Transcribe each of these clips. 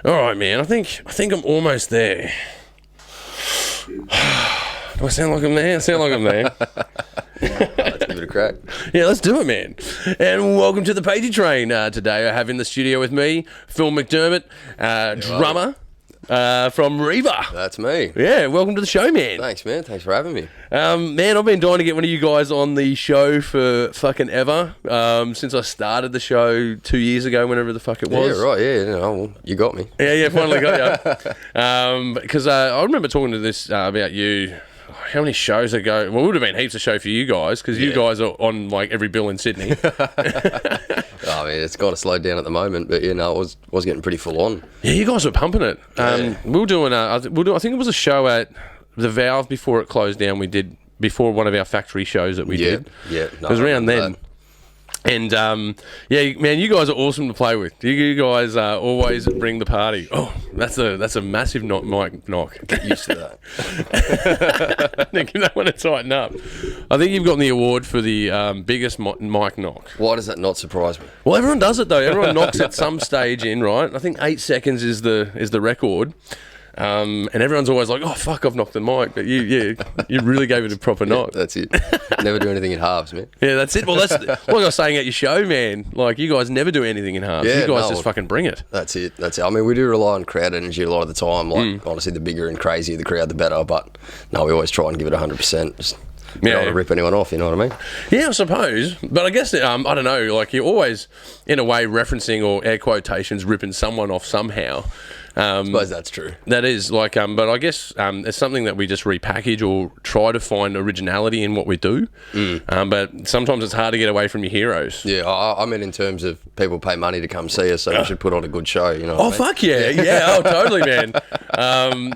All right, man. I think I'm almost there. Do I sound like I'm there? I sound like I'm there. Let's give it a crack. Yeah, let's do it, man. And welcome to the Pagey train. Today I have in the studio with me Phil McDermott, drummer from Reba. That's me. Yeah, welcome to the show, man. Thanks, man. Thanks for having me. Man, I've been dying to get one of you guys on the show for fucking ever. Since I started the show 2 years ago, whenever the fuck it was. Yeah, right. Yeah, well, you got me. Yeah, finally got you. Because I remember talking to this about you. How many shows ago? Well, it would have been heaps of show for you guys because you guys are on like every bill in Sydney. I mean, it's kind of slowed down at the moment, but it was getting pretty full on. Yeah, you guys were pumping it. We were doing. I think it was a show at the Valve before it closed down. We did before one of our factory shows that we did. Yeah, it was around then. And yeah, man, you guys are awesome to play with. You guys always bring the party. Oh, that's a massive mic knock. Get used to that. I think they want to tighten up. I think you've gotten the award for the biggest mic knock. Why does that not surprise me? Well, everyone does it though. Everyone knocks at some stage in, right? I think 8 seconds is the record. And everyone's always like, "Oh fuck, I've knocked the mic," but you really gave it a proper knock. That's it. Never do anything in halves, man. Yeah, that's it. Well, that's like I was saying at your show, man. Like you guys never do anything in halves. You guys just fucking bring it. That's it. I mean, we do rely on crowd energy a lot of the time. Like honestly, the bigger and crazier the crowd, the better. But no, we always try and give it 100%. Just don't want to rip anyone off. You know what I mean? Yeah, I suppose. But I guess I don't know. Like you're always, in a way, referencing or air quotations, ripping someone off somehow. I suppose that's true. That is like, but I guess it's something that we just repackage or try to find originality in what we do. But sometimes it's hard to get away from your heroes. Yeah, I mean in terms of people pay money to come see us, so we should put on a good show. You know? Oh fuck yeah, yeah, oh totally, man.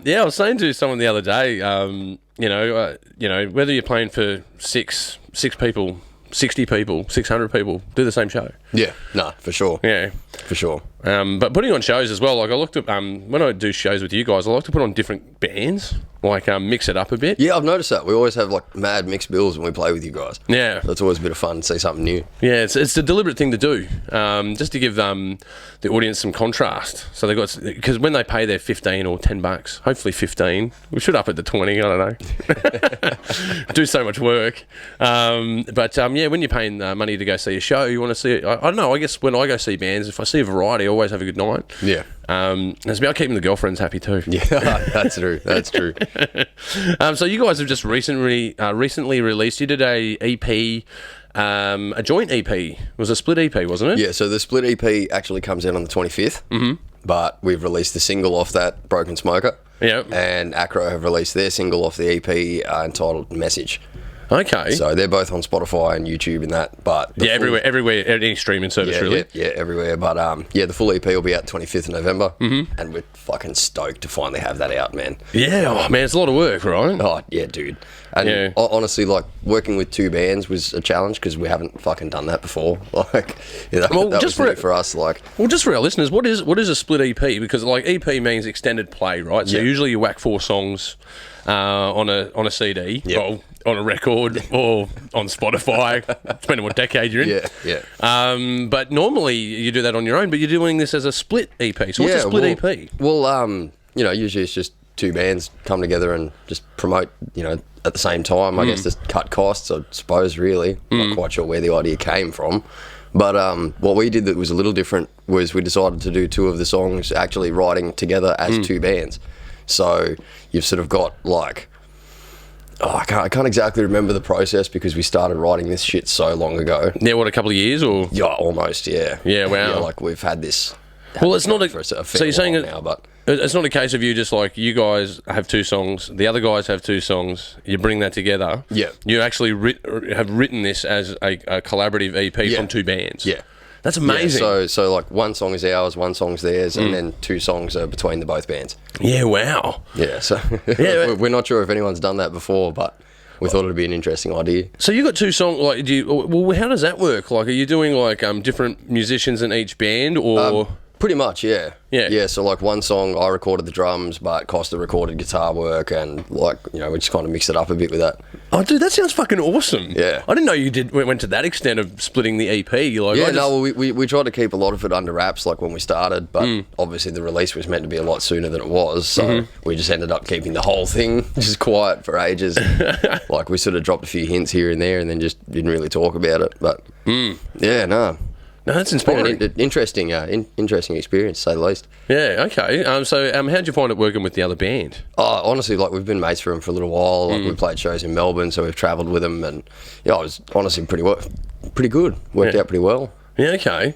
Yeah, I was saying to someone the other day, you know, whether you're playing for six people, 60 people, 600 people, do the same show. Yeah, no, for sure. Yeah, for sure. But putting on shows as well, like I looked at when I do shows with you guys, I like to put on different bands, like mix it up a bit. Yeah, I've noticed that. We always have like mad mixed bills when we play with you guys. Yeah, so it's always a bit of fun to see something new. Yeah, it's a deliberate thing to do, just to give the audience some contrast. So they got, because when they pay their $15 or $10, hopefully 15, we should up it to 20. I don't know. Do so much work, but yeah, when you're paying money to go see a show, you want to see it. I don't know. I guess when I go see bands, if I see a variety, I always have a good night. Yeah. It's about keeping the girlfriends happy too. Yeah, that's true. That's true. So you guys have just recently released. You did a EP, a joint EP. It was a split EP, wasn't it? Yeah. So the split EP actually comes out on the 25th. But we've released the single off that, Broken Smoker. Yeah. And Acro have released their single off the EP entitled Message. Okay. So they're both on Spotify and YouTube and that, but everywhere, any streaming service, really. Yeah, everywhere. But yeah, the full EP will be out 25th of November, and we're fucking stoked to finally have that out, man. Yeah, oh man, it's a lot of work, right? Oh yeah, dude. And honestly, like working with two bands was a challenge because we haven't fucking done that before. Like, you know, that was new for us. Like, well, just for our listeners, what is a split EP? Because like EP means extended play, right? So usually you whack 4 songs on a CD. Well, on a record or on Spotify, depending on what decade you're in. Yeah. But normally you do that on your own, but you're doing this as a split EP. So what's a split EP? Well, you know, usually it's just two bands come together and just promote, you know, at the same time. I guess to cut costs, I suppose, really. I'm not quite sure where the idea came from. But what we did that was a little different was we decided to do 2 of the songs actually writing together as 2 bands. So you've sort of got like... I can't exactly remember the process because we started writing this shit so long ago. Yeah, what, a couple of years or? Yeah, almost, yeah. Yeah, wow. Yeah, like we've had this. Well, it's not so you're saying now, but it's not a case of you just like you guys have 2 songs, the other guys have 2 songs, you bring that together. Yeah. You actually have written this as a collaborative EP from 2 bands. Yeah. That's amazing. Yeah, so like 1 song is ours, 1 song's theirs, and then 2 songs are between the both bands. Yeah, wow. Yeah, so we're not sure if anyone's done that before, but we thought it'd be an interesting idea. So you got 2 songs, like, how does that work? Like, are you doing like different musicians in each band, or? Pretty much, yeah. Yeah. Yeah, so like one song I recorded the drums, but Costa recorded guitar work, and like, you know, we just kind of mixed it up a bit with that. Oh, dude, that sounds fucking awesome. Yeah. I didn't know you went to that extent of splitting the EP. Like, Yeah, no, well, we tried to keep a lot of it under wraps, like when we started, but obviously the release was meant to be a lot sooner than it was, so we just ended up keeping the whole thing just quiet for ages. Like, we sort of dropped a few hints here and there and then just didn't really talk about it, but yeah, no. No, that's inspiring. Interesting experience, to say the least. Yeah, okay. So how'd you find it working with the other band? Oh, honestly, like, we've been mates for them for a little while. Like, we played shows in Melbourne, so we've travelled with them, and yeah, it was honestly pretty good. Worked out pretty well. Yeah, okay.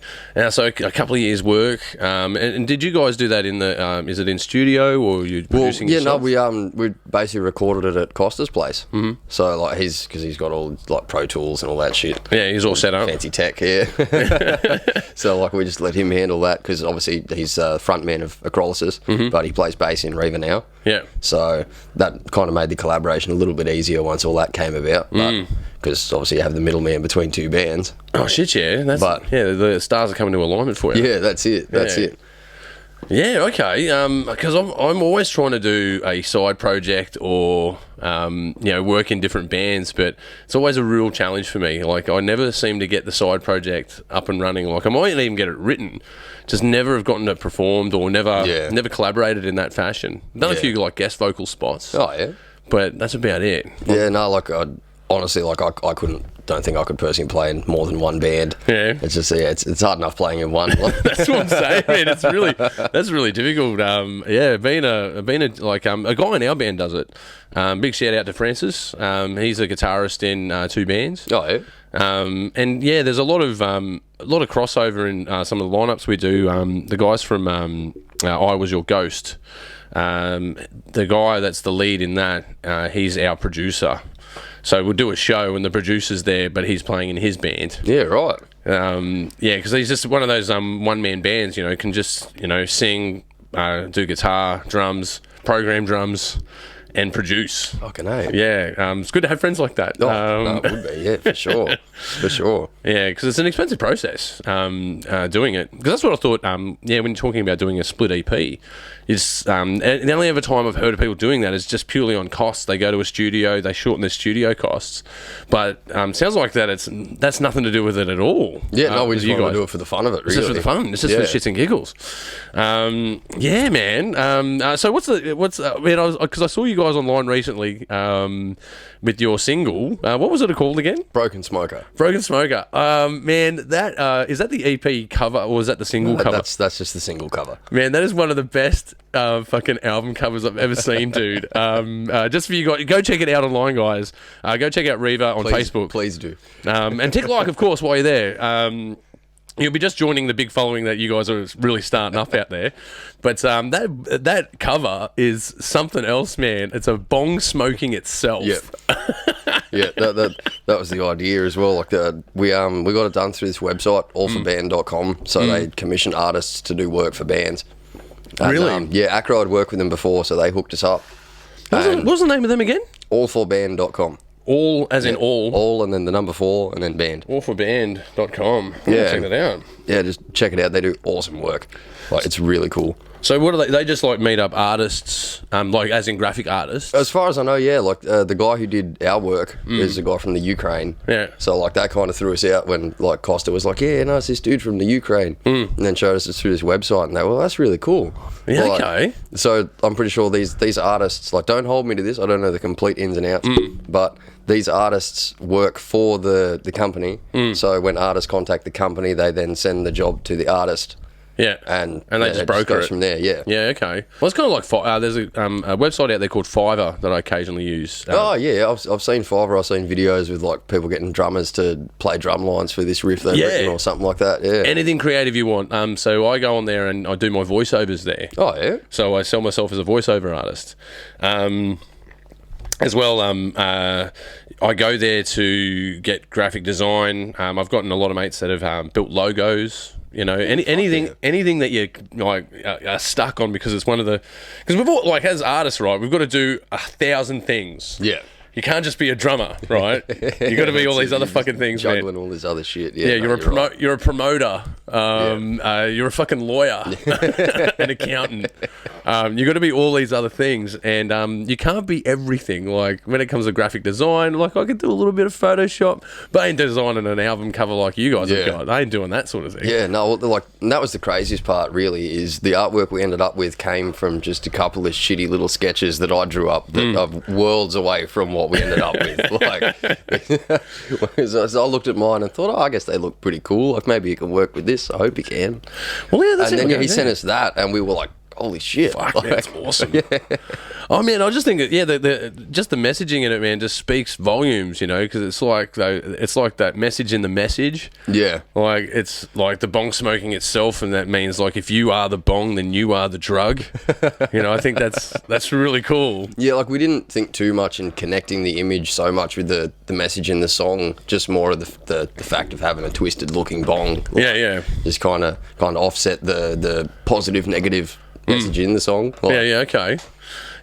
So a couple of years' work, and did you guys do that in the? Is it in studio or you producing? Yeah, yourself? no, we basically recorded it at Costa's place. So like because he's got all like Pro Tools and all that shit. Yeah, he's all set up. Fancy tech, yeah. So like we just let him handle that because obviously he's frontman of Acrolysis, but he plays bass in Reva now. Yeah. So that kind of made the collaboration a little bit easier once all that came about. Because obviously you have the middleman between two bands. Oh shit, yeah. The stars are coming to alignment for you. Yeah, that's it. That's it. Yeah, okay. Because I'm always trying to do a side project or work in different bands, but it's always a real challenge for me. Like, I never seem to get the side project up and running. Like, I might even get it written, just never have gotten it performed or never collaborated in that fashion. Done a few like guest vocal spots. Oh yeah, but that's about it. Yeah, no, like honestly, like I don't think I could personally play in more than one band. Yeah, it's just it's hard enough playing in one. That's what I'm saying, man. That's really difficult. Being a guy in our band does it. Big shout out to Francis. He's a guitarist in two bands. Oh yeah. And yeah, there's a lot of crossover in some of the lineups we do. The guys from I Was Your Ghost. The guy that's the lead in that, he's our producer. So we'll do a show and the producer's there, but he's playing in his band. Yeah, right. Because he's just one of those one-man bands, can just, sing, do guitar, drums, program drums, and produce. Fucking A. Yeah, it's good to have friends like that. No, it would be, yeah, for sure. For sure. Yeah, because it's an expensive process doing it. Because that's what I thought, when you're talking about doing a split EP, is the only other time I've heard of people doing that is just purely on costs. They go to a studio, they shorten their studio costs. But sounds like that's nothing to do with it at all. Yeah, no, we just want to do it for the fun of it, really. It's just for the fun. It's just for shits and giggles. Yeah, man. So what's because I saw you guys online recently with your single. What was it called again? Broken Smoker. Broken Smoker. Man, that is that the EP cover or is that the single cover? That's just the single cover. Man, that is one of the best fucking album covers I've ever seen, dude. Just for you guys, go check it out online, guys. Go check out Reva on Facebook. Please do. And tick like, of course, while you're there. You'll be just joining the big following that you guys are really starting up out there. But that cover is something else, man. It's a bong smoking itself. Yep. Yeah, that was the idea as well. Like we got it done through this website, allforband.com. So they commission artists to do work for bands. And, really? Yeah, Acro had worked with them before, so they hooked us up. What was the name of them again? Allforband.com. All as in all? All and then the number 4 and then band. Allforband.com. Yeah. Check that out. Yeah, just check it out. They do awesome work. Like, it's really cool. So what do they just like meet up artists, like as in graphic artists? As far as I know, yeah. Like the guy who did our work is a guy from the Ukraine. Yeah. So like that kind of threw us out when like Costa was like, yeah, no, it's this dude from the Ukraine, and then showed us through this website, and they were, well, that's really cool. Yeah. Like, okay. So I'm pretty sure these artists, like, don't hold me to this. I don't know the complete ins and outs, but these artists work for the company. So when artists contact the company, they then send the job to the artist. Yeah, and they just broker goes it from there. Yeah. Yeah. Okay. Well, it's kind of like there's a website out there called Fiverr that I occasionally use. Oh yeah, I've seen Fiverr. I've seen videos with like people getting drummers to play drum lines for this riff they've written or something like that. Yeah. Anything creative you want. So I go on there and I do my voiceovers there. Oh yeah. So I sell myself as a voiceover artist. As well, I go there to get graphic design. I've gotten a lot of mates that have built logos. You know, anything that you like are stuck on because it's one of the because we've all like as artists, right? We've got to do 1,000 things. Yeah. You can't just be a drummer, right? You got to be all these other fucking things, man. Juggling all this other shit. Yeah, No, you're a promoter. You're a fucking lawyer, an accountant. You got to be all these other things, and you can't be everything. Like when it comes to graphic design, like I could do a little bit of Photoshop, but I ain't designing an album cover like you guys have got. I ain't doing that sort of thing. Yeah, no, like and that was the craziest part. Really, is the artwork we ended up with came from just a couple of shitty little sketches that I drew up that are worlds away from what we ended up with. Like, so I looked at mine and thought, oh, I guess they look pretty cool. Like maybe you can work with this. I hope you can. Well, yeah, that's and it. then he sent us that, and we were like, holy shit. Fuck, man, that's awesome. Oh, man, I just think that, just the messaging in it, man, just speaks volumes, because it's like that message in the message. Yeah. Like, it's like the bong smoking itself, and that means, like, if you are the bong, then you are the drug. I think that's really cool. Yeah, like, we didn't think too much in connecting the image so much with the message in the song, just more of the fact of having a twisted-looking bong. Like, yeah. Just kind of offset the positive, negative message in the song. Like, okay.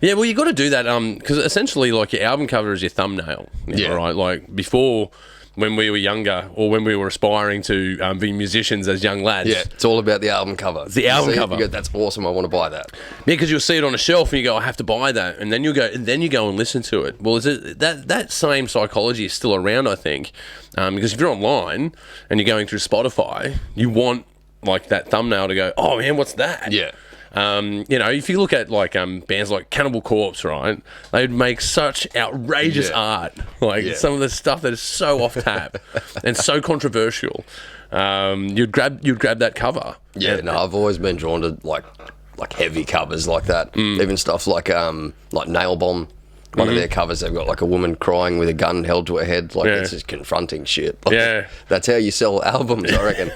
Yeah, well, you got to do that because essentially, like, your album cover is your thumbnail. Right. Like before, when we were younger, or when we were aspiring to be musicians as young lads. Yeah, it's all about the album cover. It's the album cover. You go, that's awesome. I want to buy that. Yeah, because you'll see it on a shelf and you go, I have to buy that, and then you go and listen to it. Well, that same psychology is still around, I think, because if you're online and you're going through Spotify, you want like that thumbnail to go, oh man, what's that? Yeah. If you look at like bands like Cannibal Corpse, right? They'd make such outrageous art, like some of the stuff that is so off tap and so controversial. You'd grab that cover. Yeah, I've always been drawn to like heavy covers like that. Even stuff like Nail Bomb. One of their covers, they've got like a woman crying with a gun held to her head. Like, it's just confronting shit. Like, that's how you sell albums, I reckon.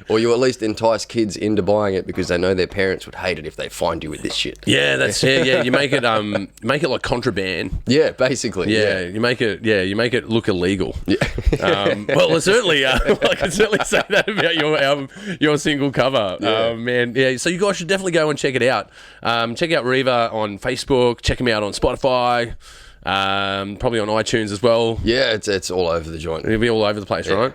Or you at least entice kids into buying it because they know their parents would hate it if they find you with this shit. Yeah, that's You make it like contraband. Yeah, basically. Yeah, you make it look illegal. Yeah. Well, certainly, I can certainly say that about your album, your single cover. Man, yeah. So you guys should definitely go and check it out. Check out Reva on Facebook. Check him out on Spotify. Probably on iTunes as well. Yeah, it's all over the joint. It'll be all over the place, right?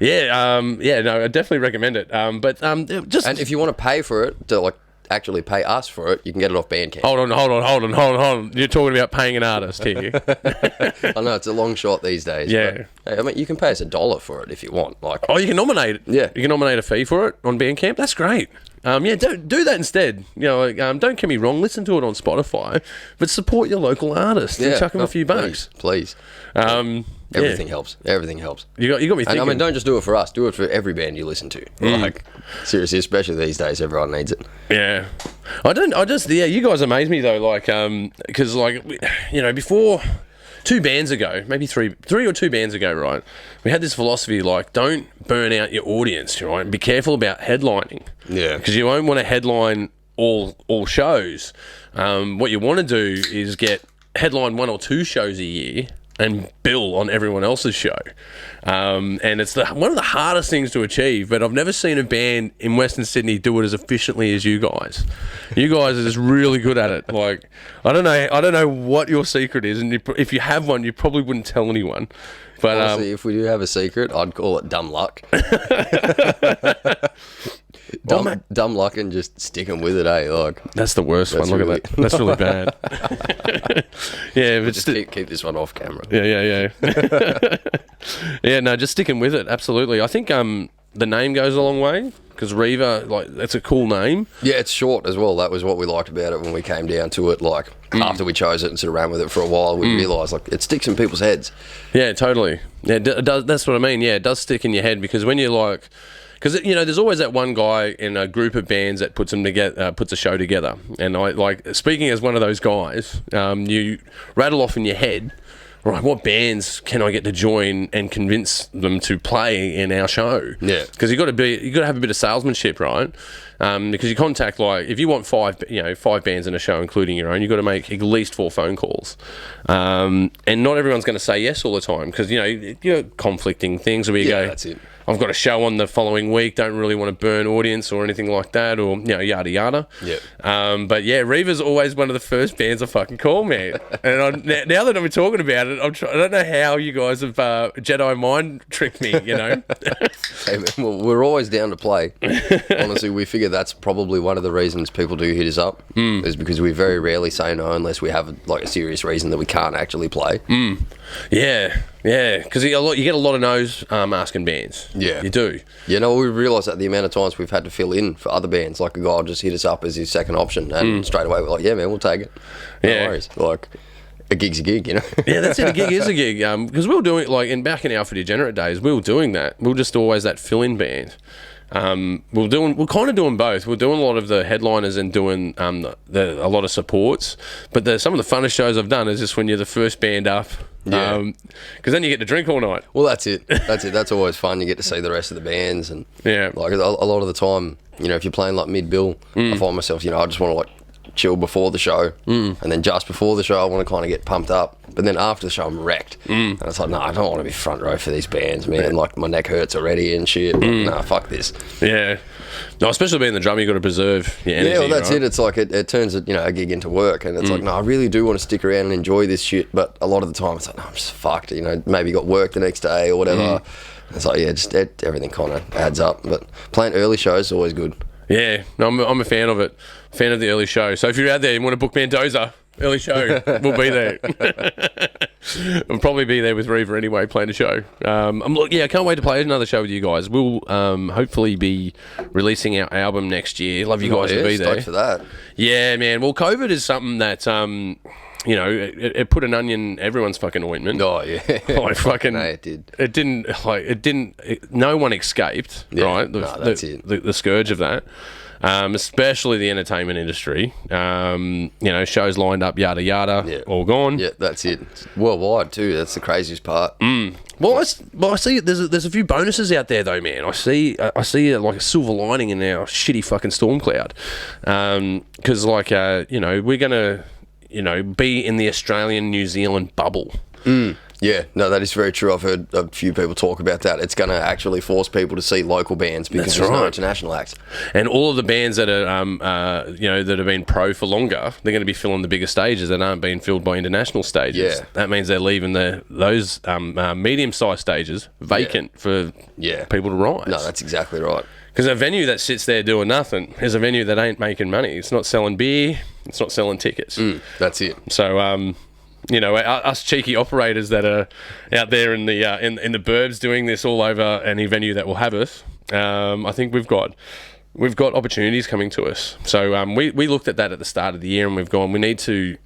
Yeah, no, I definitely recommend it. But just and if you want to pay for it, to like actually pay us for it, you can get it off Bandcamp. Hold on. You're talking about paying an artist here. I know it's a long shot these days. Yeah, but, hey, I mean, you can pay us $1 for it if you want. Like, you can nominate it. Yeah, you can nominate a fee for it on Bandcamp. That's great. Do that instead. Don't get me wrong. Listen to it on Spotify, but support your local artist and chuck them a few bucks. Please. Everything helps. Everything helps. You got me thinking. And I mean, don't just do it for us. Do it for every band you listen to. Like, seriously, especially these days, everyone needs it. Yeah. You guys amaze me though. Like, because before. 2 bands ago, maybe three or 2 bands ago, right? We had this philosophy like, don't burn out your audience, right? Be careful about headlining. Yeah. Because you won't want to headline all shows. What you want to do is headline 1 or 2 shows a year and bill on everyone else's show. And it's one of the hardest things to achieve, but I've never seen a band in Western Sydney do it as efficiently as you guys. You guys are just really good at it. Like, I don't know what your secret is, and if you have one, you probably wouldn't tell anyone. But honestly, if we do have a secret, I'd call it dumb luck. Dumb luck and just sticking with it, eh? Like, that's the worst one. Look at that. That's really bad. Yeah, but just keep this one off camera. Yeah. Yeah, no, just sticking with it. Absolutely. I think the name goes a long way because Reva, like, that's a cool name. Yeah, it's short as well. That was what we liked about it when we came down to it. Like, after we chose it and sort of ran with it for a while, we realised like it sticks in people's heads. Yeah, totally. Yeah, it does. That's what I mean. Yeah, it does stick in your head because when you're like. Because there's always that one guy in a group of bands that puts them together, puts a show together, and I like speaking as one of those guys. You rattle off in your head, right? What bands can I get to join and convince them to play in our show? Yeah, because you got to have a bit of salesmanship, right? Because you contact, like, if you want five bands in a show, including your own, you've got to make at least 4 phone calls. And not everyone's going to say yes all the time because, you know, conflicting things where you go, that's it. I've got a show on the following week, don't really want to burn audience or anything like that, or, yada yada. Yep. But yeah, Reva's always one of the first bands I fucking call, man. And now that I'm talking about it, I don't know how you guys have Jedi mind tricked me, you know? Hey, man, well, we're always down to play. Honestly, we figure that's probably one of the reasons people do hit us up, is because we very rarely say no unless we have a serious reason that we can't actually play. Yeah, because you get a lot of no's asking bands. Yeah. You do. You know, we realise that the amount of times we've had to fill in for other bands, like a guy will just hit us up as his second option, and straight away we're like, yeah, man, we'll take it. No worries. Like, a gig's a gig, you know? Yeah, that's it. A gig is a gig. Because we were doing, like, back in Alpha Degenerate days, we were doing that. We were just always that fill-in band. We're kind of doing both. We're doing a lot of the headliners and doing a lot of supports. But some of the funnest shows I've done is just when you're the first band up. Yeah. Because then you get to drink all night. Well, that's it. That's always fun. You get to see the rest of the bands, and like a lot of the time, you know, if you're playing like mid-bill, I find myself, you know, I just want to like chill before the show, and then just before the show, I want to kind of get pumped up. But then after the show, I'm wrecked, and it's like, no, I don't want to be front row for these bands, man. Like my neck hurts already and shit. Like, nah, fuck this. Yeah. No, especially being the drummer, you got to preserve your energy. Yeah, well, that's right? it. It's like it turns a gig into work, and it's like, no, I really do want to stick around and enjoy this shit. But a lot of the time, it's like, no, I'm just fucked. You know, maybe got work the next day or whatever. It's like, yeah, just everything kind of adds up. But playing early shows is always good. Yeah, no, I'm a fan of it. Fan of the early show. So if you're out there and want to book Mendoza, early show, we'll be there. We'll probably be there with Reva anyway, playing a show. I can't wait to play another show with you guys. We'll hopefully be releasing our album next year. Love you guys to be there. Stoked for that. Yeah, man. Well, COVID is something that you know, it put an onion in everyone's fucking ointment. Oh yeah, like fucking. No, it did. It didn't. No one escaped. Yeah. Right. That's it. The scourge of that. Especially the entertainment industry. You know, shows lined up, yada yada, all gone. Yeah, that's it. It's worldwide too. That's the craziest part. Well, I see. There's a few bonuses out there though, man. I see like a silver lining in our shitty fucking storm cloud. Because you know, we're gonna, you know, be in the Australian New Zealand bubble. Yeah, no, that is very true. I've heard a few people talk about that. It's going to actually force people to see local bands because there's no international acts. And all of the bands that are, you know, that have been pro for longer, they're going to be filling the bigger stages that aren't being filled by international stages. Yeah. That means they're leaving those medium-sized stages vacant for people to rise. No, that's exactly right. Because a venue that sits there doing nothing is a venue that ain't making money. It's not selling beer. It's not selling tickets. That's it. So, you know, us cheeky operators that are out there in the burbs doing this all over any venue that will have us, I think we've got opportunities coming to us. So we looked at that at the start of the year, and we've gone, we need to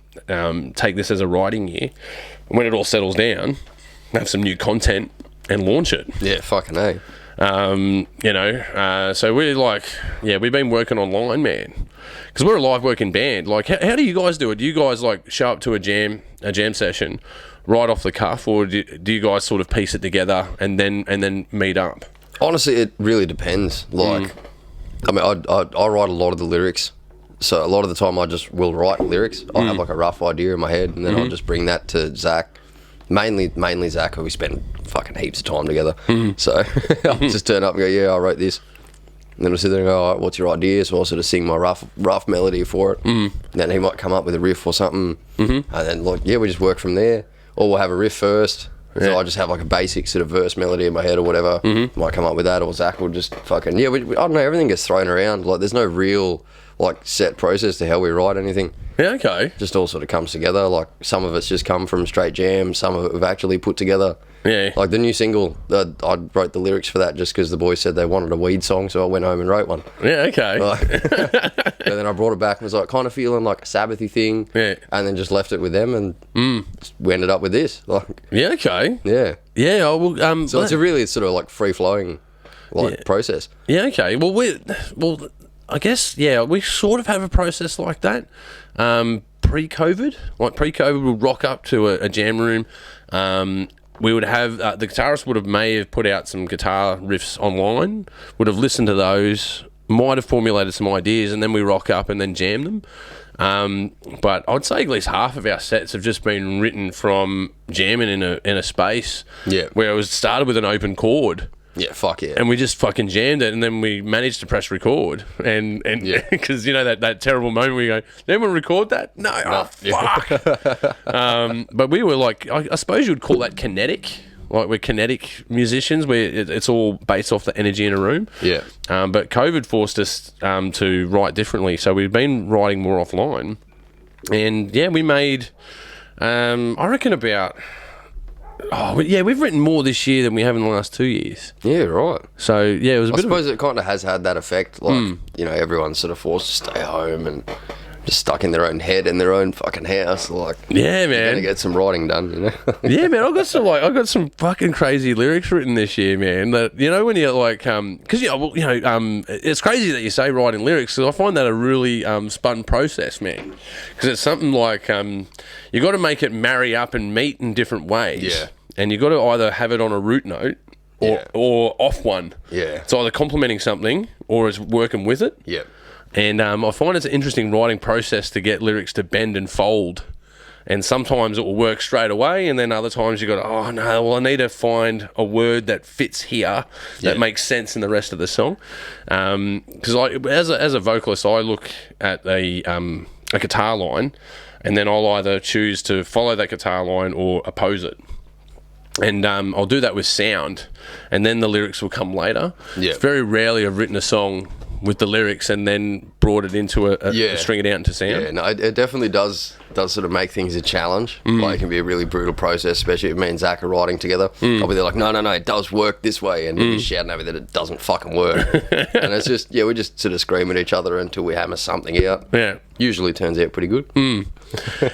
take this as a writing year. And when it all settles down, have some new content and launch it. Yeah, fucking A. You know, so we're like, we've been working online, man. Because we're a live working band. Like, how do you guys do it? Do you guys like show up to a jam session right off the cuff, or do you guys sort of piece it together and then meet up? Honestly, it really depends. Like, I mean, I write a lot of the lyrics, so a lot of the time I just will write lyrics. I have like a rough idea in my head, and then I'll just bring that to Zach. Mainly Zach, who we spend fucking heaps of time together. So I'll just turn up and go, yeah, I wrote this. And then we'll sit there and go, all right, what's your idea? So I'll sort of sing my rough melody for it. And then he might come up with a riff or something. And then, like, we just work from there. Or we'll have a riff first. So I just have like a basic sort of verse melody in my head or whatever. Might come up with that, or Zach will just fucking, I don't know, everything gets thrown around. Like, there's no real, like, set process to how we write anything. Yeah, okay. Just all sort of comes together. Like, some of it's just come from straight jam. Some of it we've actually put together. Yeah. Like the new single, I wrote the lyrics for that just because the boys said they wanted a weed song, so I went home and wrote one. Yeah, okay. And then I brought it back and was like kind of feeling like a Sabbathy thing. Yeah. And then just left it with them, and we ended up with this. Like. Yeah, okay. Yeah. Yeah, I will. So it's a really sort of like free flowing process. Yeah, okay. Well, I guess, we sort of have a process like that. Pre-COVID, we'll rock up to a jam room. We would have the guitarist may have put out some guitar riffs online. Would have listened to those. might have formulated some ideas, and then we rock up and then jam them. But I'd say at least half of our sets have just been written from jamming in a space. Yeah. Where it was started with an open chord. Yeah, fuck yeah. And we just fucking jammed it, and then we managed to press record. And because, you know, that terrible moment where you go, did anyone record that? No. Oh, fuck. But we were like, I suppose you would call that kinetic. Like, we're kinetic musicians, where it's all based off the energy in a room. Yeah. But COVID forced us to write differently. So we've been writing more offline. And, yeah, we made, I reckon about... Oh, yeah, we've written more this year than we have in the last 2 years. Yeah, right. So, yeah, it was a bit suppose it kind of has had that effect. Like, you know, everyone's sort of forced to stay home and just stuck in their own head in their own fucking house. Like, yeah, man, you're gonna get some writing done, you know. Yeah, man, I got some fucking crazy lyrics written this year, man. That, you know, when you're like, because it's crazy that you say writing lyrics, because I find that a really spun process, man. Because it's something like you got to make it marry up and meet in different ways. Yeah. And you got to either have it on a root note or off one. Yeah. It's either complementing something or it's working with it. Yeah. And I find it's an interesting writing process to get lyrics to bend and fold. And sometimes it will work straight away, and then other times you got to, oh no, well I need to find a word that fits here that makes sense in the rest of the song. Because as a vocalist, I look at a guitar line, and then I'll either choose to follow that guitar line or oppose it. And I'll do that with sound, and then the lyrics will come later. Yeah. It's very rarely I've written a song with the lyrics and then brought it into string it out into sound. Yeah, no, it definitely does sort of make things a challenge. Like, it can be a really brutal process, especially if me and Zach are writing together. I'll be there like, no, it does work this way, and he's shouting over that it doesn't fucking work. And it's just, we just sort of scream at each other until we hammer something out. Yeah. Usually turns out pretty good.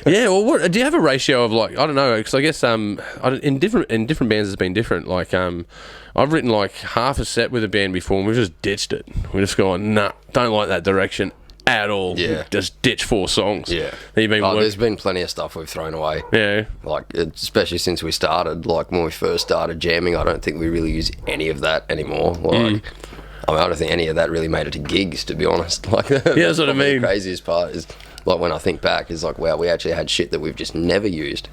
Yeah, well, do you have a ratio of, like, I don't know, because I guess in different bands it's been different. Like, I've written like half a set with a band before, and we've just ditched it. We're just going, nah, don't like that direction at all. Yeah. Just ditch 4 songs. Yeah. There's been plenty of stuff we've thrown away. Yeah. Like, especially since we started. Like, when we first started jamming, I don't think we really use any of that anymore. Like, I don't think any of that really made it to gigs, to be honest. Like, that's what I mean. The craziest part is, like, when I think back, is like, wow, we actually had shit that we've just never used.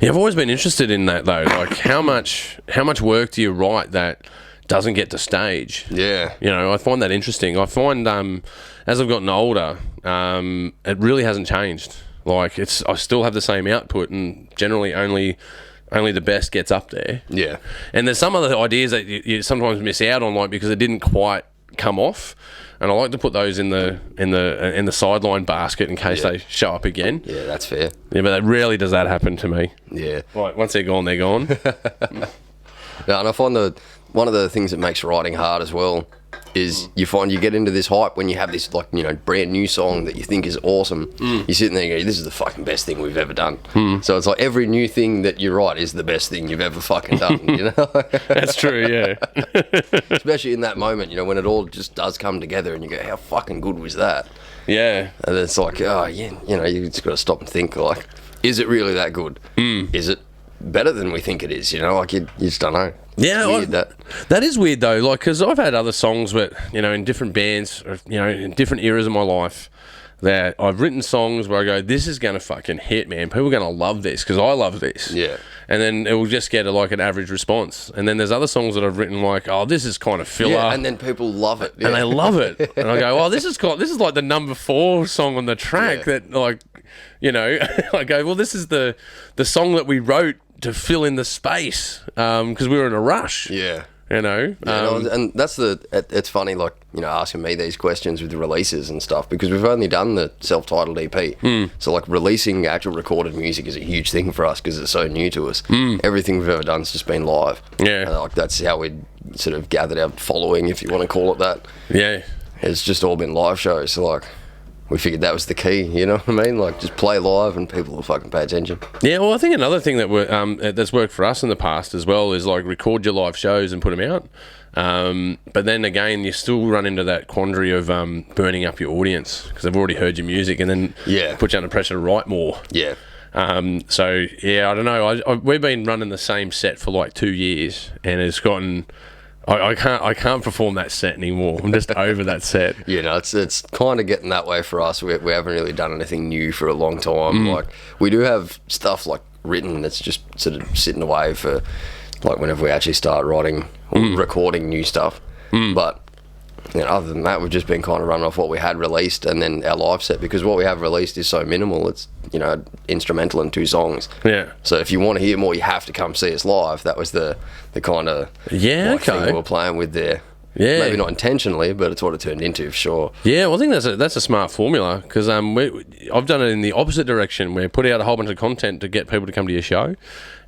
Yeah, I've always been interested in that, though. Like, how much work do you write that doesn't get to stage? Yeah. You know, I find that interesting. I find as I've gotten older, it really hasn't changed. Like, I still have the same output, and generally only the best gets up there. Yeah. And there's some other ideas that you sometimes miss out on, like, because it didn't quite come off. And I like to put those in the sideline basket in case they show up again. Yeah, that's fair. Yeah, but rarely does that happen to me. Yeah. Like, once they're gone, they're gone. Yeah, and I find one of the things that makes writing hard as well is you find you get into this hype when you have this, like, you know, brand new song that you think is awesome. You're sitting there and go, this is the fucking best thing we've ever done. So it's like every new thing that you write is the best thing you've ever fucking done, you know? That's true, yeah. Especially in that moment, you know, when it all just does come together and you go, how fucking good was that? Yeah. And it's like, oh, yeah, you know, you just got to stop and think, like, is it really that good? Is it better than we think it is? You know, like, you just don't know. Yeah, that is weird though. Like, because I've had other songs, but, you know, in different bands, or, you know, in different eras of my life, that I've written songs where I go, this is gonna fucking hit, man. People are gonna love this because I love this. Yeah. And then it will just get an average response. And then there's other songs that I've written like, oh, this is kind of filler. Yeah, and then people love it. Yeah. And they love it. And I go, oh, this is like the number 4 song on the track that, like, you know, I go, well, this is the song that we wrote to fill in the space because we were in a rush. Yeah. You know? And that's it's funny, like, you know, asking me these questions with the releases and stuff, because we've only done the self-titled EP. So, like, releasing actual recorded music is a huge thing for us because it's so new to us. Everything we've ever done has just been live. Yeah. And, like, that's how we sort of gathered our following, if you want to call it that. Yeah. It's just all been live shows. So, like, we figured that was the key, you know what I mean? Like, just play live and people will fucking pay attention. Yeah, well, I think another thing that's worked for us in the past as well is, like, record your live shows and put them out. But then again, you still run into that quandary of burning up your audience because they've already heard your music and then put you under pressure to write more. Yeah. So, yeah, I don't know. We've been running the same set for like 2 years and it's gotten... I can't perform that set anymore. I'm just over that set. You know, it's kind of getting that way for us. We haven't really done anything new for a long time. Like, we do have stuff like written that's just sort of sitting away for like whenever we actually start writing or recording new stuff. But you know, other than that, we've just been kind of running off what we had released and then our live set, because what we have released is so minimal. It's, you know, instrumental and 2 songs. Yeah. So if you want to hear more, you have to come see us live. That was the kind of thing we were playing with there. Yeah. Maybe not intentionally, but it's what it turned into, for sure. Yeah, well, I think that's a smart formula, because I've done it in the opposite direction, where put out a whole bunch of content to get people to come to your show.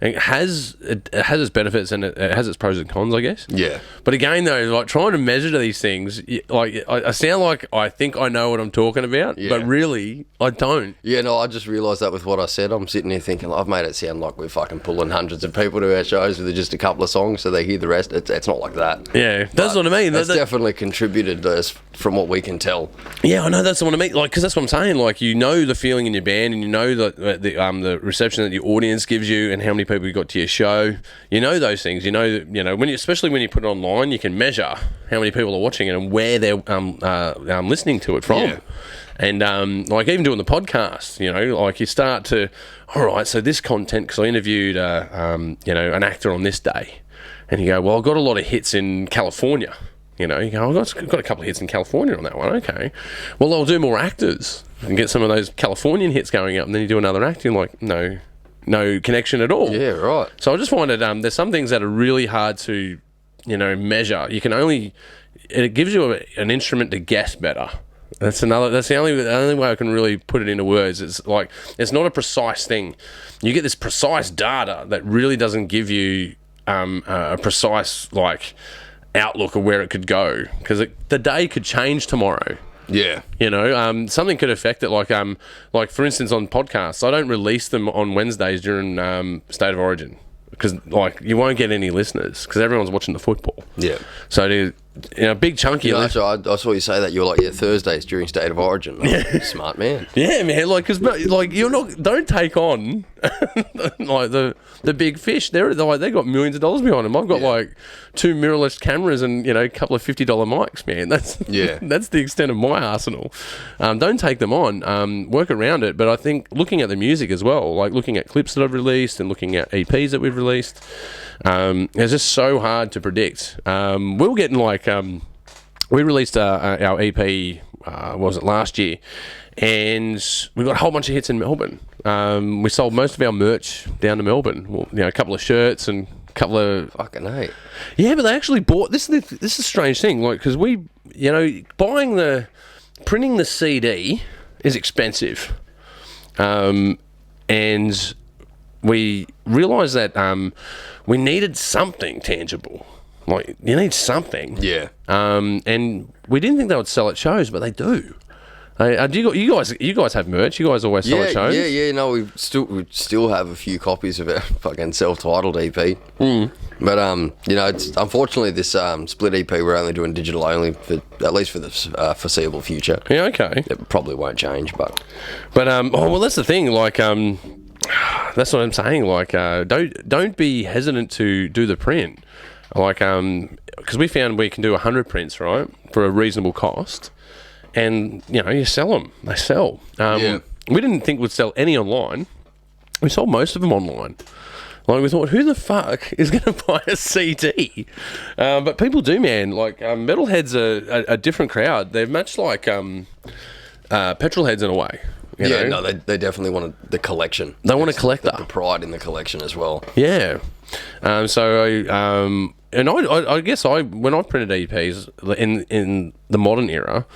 And it has its benefits and it has its pros and cons, I guess. Yeah. But again, though, like trying to measure these things, like I sound like I think I know what I'm talking about, but really I don't. Yeah, no, I just realised that with what I said. I'm sitting here thinking, I've made it sound like we're fucking pulling hundreds of people to our shows with just a couple of songs so they hear the rest. It's not like that. Yeah, that's what I mean. That's definitely contributed from what we can tell. Yeah, I know, that's what I mean. Like, because that's what I'm saying. Like, you know the feeling in your band, and you know the reception that your audience gives you, and how many people you got to your show. You know those things. You know especially when you put it online, you can measure how many people are watching it and where they're listening to it from. Yeah. And like even doing the podcast, you know, like you start to, all right, so this content, because I interviewed an actor on this day, and you go, well, I've got a lot of hits in California. You know, you go, I've got a couple of hits in California on that one. Okay, well, I'll do more actors and get some of those Californian hits going up, and then you do another actor, and like, no connection at all. Yeah, right. So I just find that there's some things that are really hard to, you know, measure. You can only, it gives you an instrument to guess better. That's the only way I can really put it into words. It's like, it's not a precise thing. You get this precise data that really doesn't give you a precise like outlook of where it could go, because the day could change tomorrow. Yeah. You know, something could affect it. Like for instance, on podcasts, I don't release them on Wednesdays during State of Origin, because like you won't get any listeners because everyone's watching the football. Yeah. So big chunky. I saw you say that. You were like, Thursdays during State of Origin. Like, smart man. Yeah, man. Like, because like don't take on like the big fish. They got millions of dollars behind them. I've got like 2 mirrorless cameras and a couple of $50 mics, man. That's the extent of my arsenal. Don't take them on. Work around it. But I think looking at the music as well, like looking at clips that I've released and looking at EPs that we've released, it's just so hard to predict. We were getting like we released our EP. What was it, last year? And we got a whole bunch of hits in Melbourne. We sold most of our merch down to Melbourne. Well, a couple of shirts and a couple of... Fucking hate. Yeah, but they actually bought... This is a strange thing, like, because we, printing the CD is expensive. And we realised that we needed something tangible. Like, you need something. Yeah. And we didn't think they would sell at shows, but they do. You guys have merch. You guys always sell at shows. Yeah. No, we still have a few copies of our fucking self-titled EP. But it's unfortunately this split EP we're only doing digital only for at least for the foreseeable future. Yeah. Okay. It probably won't change, but that's the thing. Like that's what I'm saying. Like don't be hesitant to do the print. Like because we found we can do 100 prints, right, for a reasonable cost. And, you sell them. They sell. We didn't think we'd sell any online. We sold most of them online. Like, we thought, who the fuck is going to buy a CD? But people do, man. Like, metalheads are a different crowd. They're much like petrol heads in a way. You know? No, they definitely want the collection. They want a collector. The pride in the collection as well. Yeah. I guess when I printed EPs in the modern era,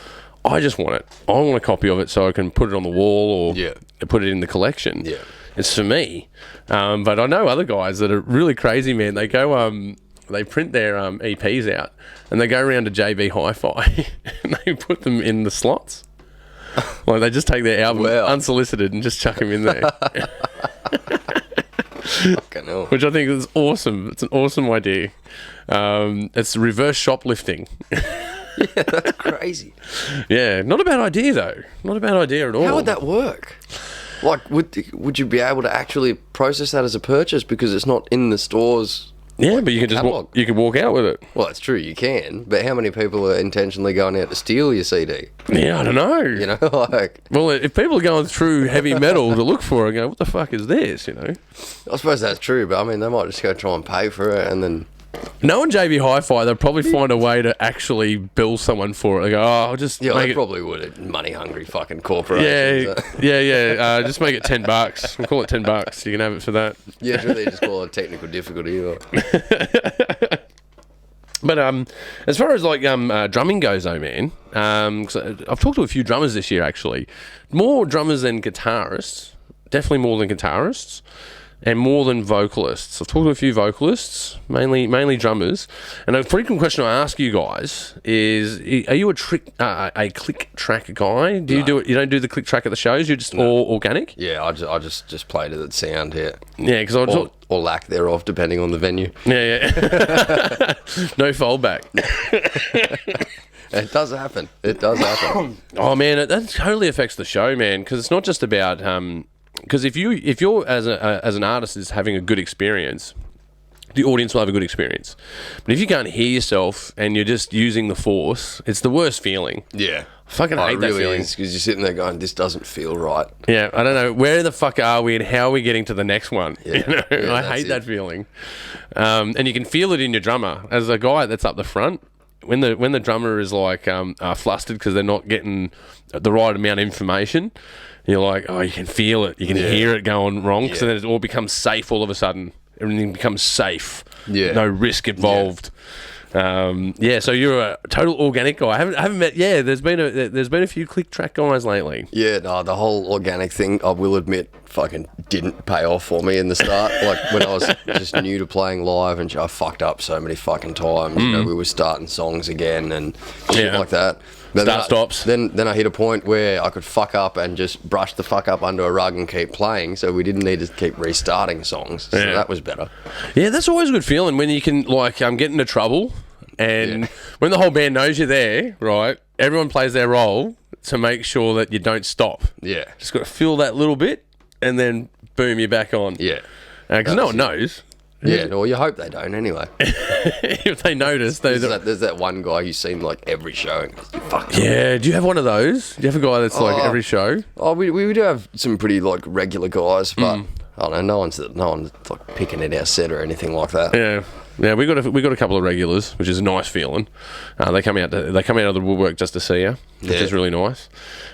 I just want it. I want a copy of it so I can put it on the wall or put it in the collection. Yeah. It's for me. But I know other guys that are really crazy, man. They go, they print their EPs out and they go around to JB Hi-Fi and they put them in the slots. Like they just take their album unsolicited and just chuck them in there. Which I think is awesome. It's an awesome idea. It's reverse shoplifting. Yeah, that's crazy. Yeah, not a bad idea though. Not a bad idea at all. How would that work? Like, would you be able to actually process that as a purchase because it's not in the stores Yeah, but you can just catalogue. you can walk out with it. Well, it's true, you can, but how many people are intentionally going out to steal your CD? Yeah, I don't know. You know, like, Well, if people are going through heavy metal to look for it, and go, what the fuck is this? You know, I suppose that's true, but I mean, they might just go try and pay for it and then. knowing JB Hi-Fi, they'll probably find a way to actually bill someone for it. They go, oh, I'll just Yeah, make they it. probably would. Money hungry fucking corporations. Yeah. Just make it $10. We'll call it $10. You can have it for that. Yeah, it's really just call it technical difficulty. Or... But as far as like drumming goes, though, man, 'cause I've talked to a few drummers this year actually. More drummers than guitarists, definitely more than guitarists, and more than vocalists. I've talked to a few vocalists, mainly drummers. And a frequent question I ask you guys is: are you a click track guy? Do you do it? You don't do the click track at the shows. You're just all organic. Yeah, I just play to the sound here. Yeah, because I was. Or lack thereof, depending on the venue. Yeah. No foldback. It does happen. Oh man, that totally affects the show, man. Because it's not just about because if you're as an artist is having a good experience, the audience will have a good experience. But if you can't hear yourself and you're just using the force, it's the worst feeling. Yeah. I fucking hate that feeling. Because you're sitting there going, this doesn't feel right. Yeah, I don't know. Where the fuck are we and how are we getting to the next one? Yeah, You know? yeah, I that's hate it. that feeling. And you can feel it in your drummer. As a guy that's up the front, when the drummer is like flustered because they're not getting the right amount of information, you're like, oh, you can feel it. You can hear it going wrong because then it all becomes safe all of a sudden. Everything becomes safe. Yeah. No risk involved. So you're a total organic guy. I haven't met. Yeah, there's been a few click track guys lately. Yeah, no, the whole organic thing, I will admit, fucking didn't pay off for me in the start. Like, when I was just new to playing live and I fucked up so many fucking times. You know, we were starting songs again and shit like that. But Stops. Then I hit a point where I could fuck up and just brush the fuck up under a rug and keep playing, so we didn't need to keep restarting songs. So that was better. Yeah, that's always a good feeling when you can get into trouble and when the whole band knows you're there, right? Everyone plays their role to make sure that you don't stop. Yeah. Just got to feel that little bit and then boom, you're back on. Yeah. Because no one knows. Yeah, well, you hope they don't anyway. If they notice, There's that one guy who seemed like every show and goes, fuck. Yeah, do you have one of those? Do you have a guy that's like every show? Oh, we do have some pretty like regular guys, but I don't know, no one's like picking at our set or anything like that. Yeah, we got a couple of regulars, which is a nice feeling. They come out of the woodwork just to see you, which is really nice.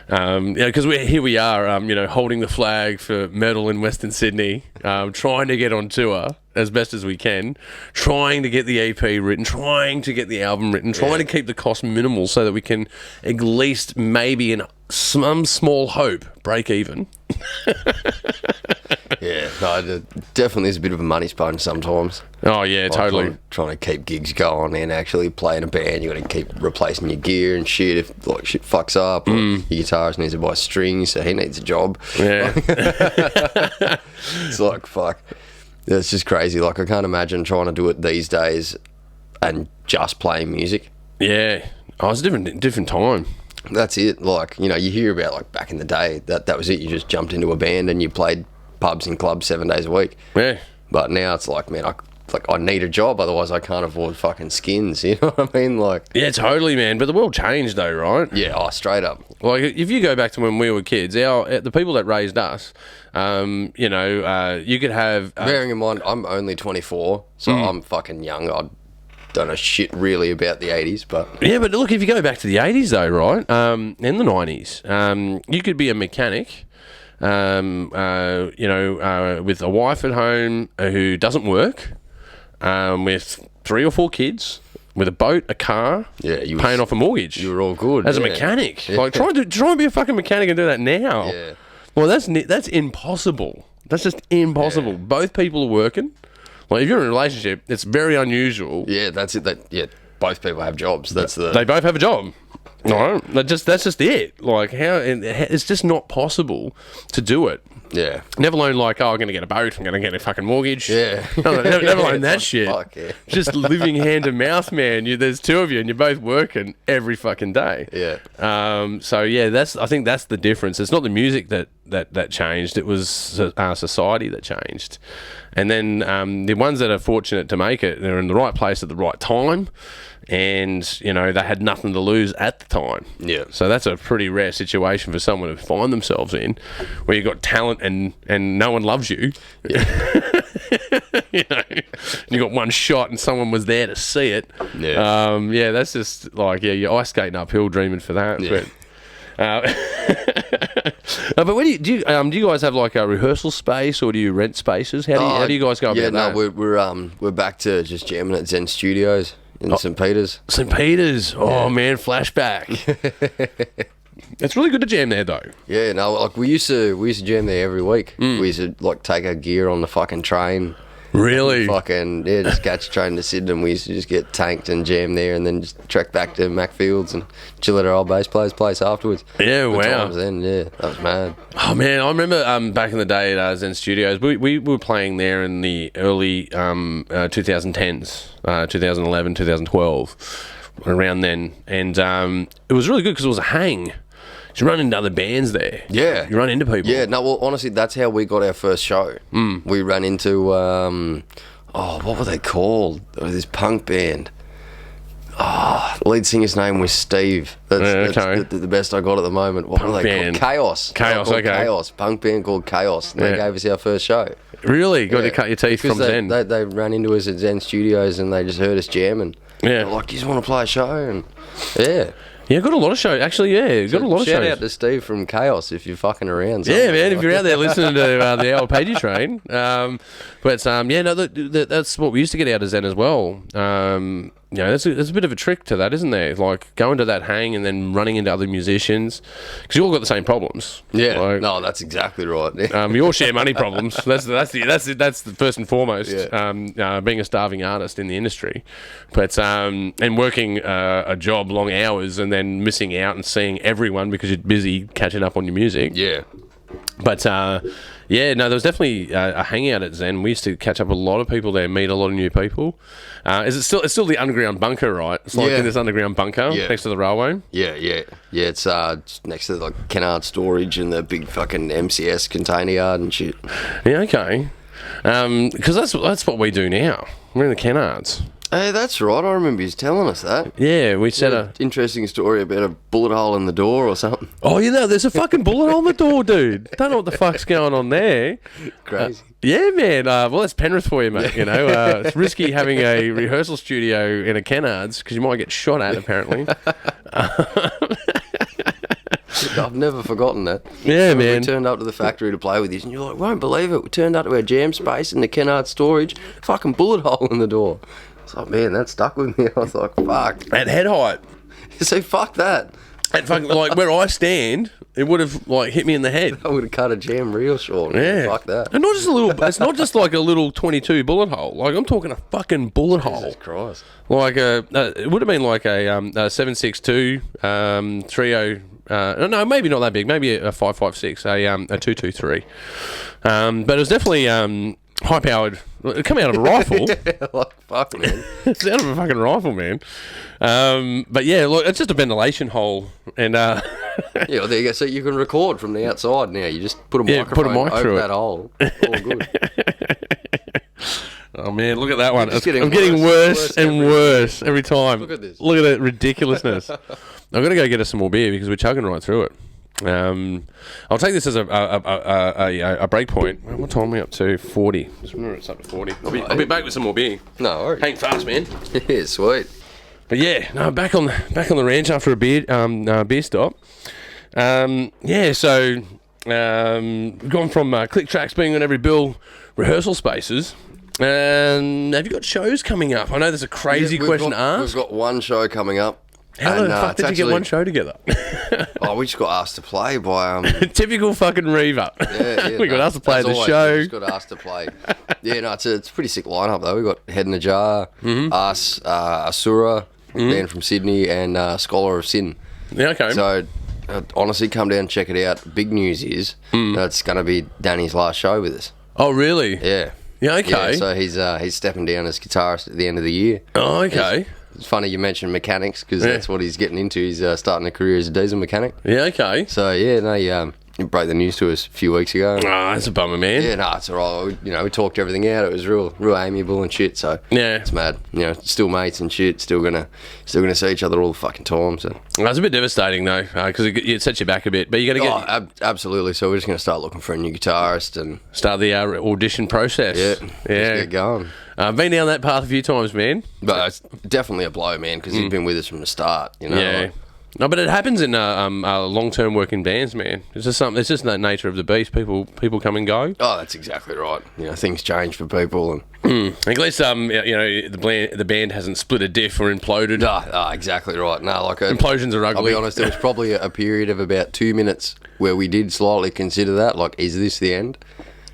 Because we are, holding the flag for metal in Western Sydney, trying to get on tour as best as we can, trying to get the EP written, trying to get the album written, trying to keep the cost minimal so that we can at least maybe in some small hope break even. Yeah, no, it definitely is a bit of a money sponge sometimes. Oh yeah, Like totally. trying to keep gigs going and actually play in a band, you got to keep replacing your gear and shit if like shit fucks up. Or your guitarist needs to buy strings, so he needs a job. Yeah. It's like fuck. It's just crazy. Like I can't imagine trying to do it these days and just playing music. Yeah. Oh, it's a different time. That's it. Like, you hear about like back in the day that was it. You just jumped into a band and you played pubs and clubs 7 days a week. Yeah. But now it's like, man, I need a job, otherwise I can't afford fucking skins. You know what I mean? Like, Yeah, totally, man. But the world changed, though, right? yeah, straight up. Like, if you go back to when we were kids, the people that raised us, you could have. Bearing in mind, I'm only 24, so I'm fucking young. I don't know shit really about the 80s, but Yeah, but look, if you go back to the 80s, though, right? In the 90s, you could be a mechanic, with a wife at home who doesn't work, with 3 or 4 kids, with a boat, a car, paying off a mortgage. you were all good. As a mechanic. Like, try and be a fucking mechanic and do that now. Yeah. Well, that's impossible. That's just impossible. Both people are working. Like, if you're in a relationship, it's very unusual. Yeah, that's it. Both people have jobs. That's the... They both have a job. No, that's just it. Like, it's just not possible to do it. Yeah. Never alone like, I'm going to get a boat, I'm going to get a fucking mortgage. Yeah. Never alone that shit. Fuck, yeah. Just living hand to mouth, man. There's two of you and you're both working every fucking day. Yeah. So yeah, I think that's the difference. It's not the music that changed. It was our society that changed. And then the ones that are fortunate to make it, they're in the right place at the right time. And, you know, they had nothing to lose at the time. Yeah. So that's a pretty rare situation for someone to find themselves in, where you've got talent and no one loves you. Yeah. You know, you got one shot and someone was there to see it. Yeah. Yeah, that's just like, yeah, you're ice skating uphill dreaming for that. Yeah. But when do you guys have like a rehearsal space, or do you rent spaces? How do you guys go about that? Yeah, we're back to just jamming at Zen Studios in St. Peters. St. Peters. Oh man, flashback. It's really good to jam there though. Yeah, no, like we used to jam there every week. We used to like take our gear on the fucking train. Really? Fucking yeah, just catch a train to Sydney. And we used to just get tanked and jam there, and then just trek back to Macfields and chill at our old bass player's place afterwards. Yeah, Good wow. times then, yeah, that was mad. Oh man, I remember back in the day at Zen Studios, we were playing there in the early 2010s, 2011, 2012, around then, and it was really good because it was a hang. You run into other bands there. Yeah. You run into people. Yeah, no, well, honestly, that's how we got our first show. We ran into, what were they called? This punk band. The lead singer's name was Steve. That's the best I got at the moment. What were they band. called? Chaos. Okay. Chaos. Punk band called Chaos. And they gave us our first show. Really? Got to cut your teeth from Zen? They ran into us at Zen Studios and they just heard us jamming. Yeah. They're like, do you just want to play a show? And yeah. Yeah, got a lot of shows. Actually, yeah, got a lot of shows. Shout out to Steve from Chaos if you're fucking around. Yeah, man, if you're out there listening to the old Pagey train. That's what we used to get out of Zen as well. You know, there's a bit of a trick to that, isn't there? Like going to that hang and then running into other musicians, because you all got the same problems. Yeah, like, no, that's exactly right. You all share money problems. That's the first and foremost. Yeah. Being a starving artist in the industry, but and working a job long hours and then missing out and seeing everyone because you're busy catching up on your music. Yeah. But there was definitely a hangout at Zen. We used to catch up with a lot of people there, meet a lot of new people. It's still the underground bunker, right? It's like in this underground bunker next to the railway. Yeah. It's next to the Kennard storage and the big fucking MCS container yard and shit. Yeah, okay. Because that's what we do now. We're in the Kennards. Hey, that's right. I remember you telling us that. Yeah, we said a interesting story about a bullet hole in the door or something. Oh, you know, there's a fucking bullet hole in the door, dude. Don't know what the fuck's going on there. Crazy. Yeah, man. Well, that's Penrith for you, mate. You know, it's risky having a rehearsal studio in a Kennards because you might get shot at, apparently. I've never forgotten that. Yeah, man. We turned up to the factory to play with you, and you're like, won't believe it. We turned up to our jam space in the Kennard storage, fucking bullet hole in the door. I was like, man, that stuck with me. I was like, fuck. At head height. So fuck that. At fucking, like where I stand, it would have like hit me in the head. I would have cut a jam real short. Yeah. Fuck that. And not just a little. It's not just like a little 22 bullet hole. Like I'm talking a fucking bullet hole. Jesus Christ. Like it would have been like a 7.62 30. No, maybe not that big. Maybe a 5.56, a 2.23. But it was definitely high powered. It came out of a rifle. Yeah, like fuck, man. It's out of a fucking rifle, man. But yeah, look, it's just a ventilation hole, and yeah, well, there you go. So you can record from the outside now. You just put a microphone over that hole. All good. Oh man, look at that one. I'm getting getting worse and worse every time. Look at this. Look at that ridiculousness. I've got to go get us some more beer because we're chugging right through it. I'll take this as a break point. What time are we up to? 40. Just remember it's up to 40. I'll be back with some more beer. No worries. Hang fast, man. Yeah, sweet. But yeah, no, back on the ranch after a beer stop. So gone from click tracks being on every bill, rehearsal spaces. Have you got shows coming up? I know there's a crazy question to ask. We've got one show coming up. How the fuck did you get one show together? We just got asked to play by typical fucking Reaver. Yeah, we got asked to play the show. We just got asked to play. Yeah, no, it's a pretty sick lineup though. We got Head in a Jar, us, Asura, band from Sydney, and Scholar of Sin. Yeah, okay. So, honestly, come down and check it out. Big news is that it's going to be Danny's last show with us. Oh, really? Yeah. Yeah, okay. Yeah, so he's stepping down as guitarist at the end of the year. Oh, okay. It's funny you mentioned mechanics because that's what he's getting into. He's starting a career as a diesel mechanic. Yeah, okay. So, yeah, no, he broke the news to us a few weeks ago. Oh, that's a bummer, man. Yeah, no, it's all right. We talked everything out. It was real amiable and shit. So Yeah. it's mad. Still mates and shit. Still gonna see each other all the fucking time. So That's a bit devastating, though, because it sets you back a bit. But you got to get absolutely. So we're just gonna start looking for a new guitarist and start the audition process. just get going. I've been down that path a few times, man. But it's definitely a blow, man, because he's been with us from the start. Yeah. Like, No, but it happens in long-term working bands, man. It's just something. It's just the nature of the beast. People come and go. oh, that's exactly right. Things change for people, and At least the band hasn't split a diff or imploded. exactly right. No, like Implosions are I'll ugly. be honest, there was probably a period of about 2 minutes where we did slightly consider that, like, is this the end?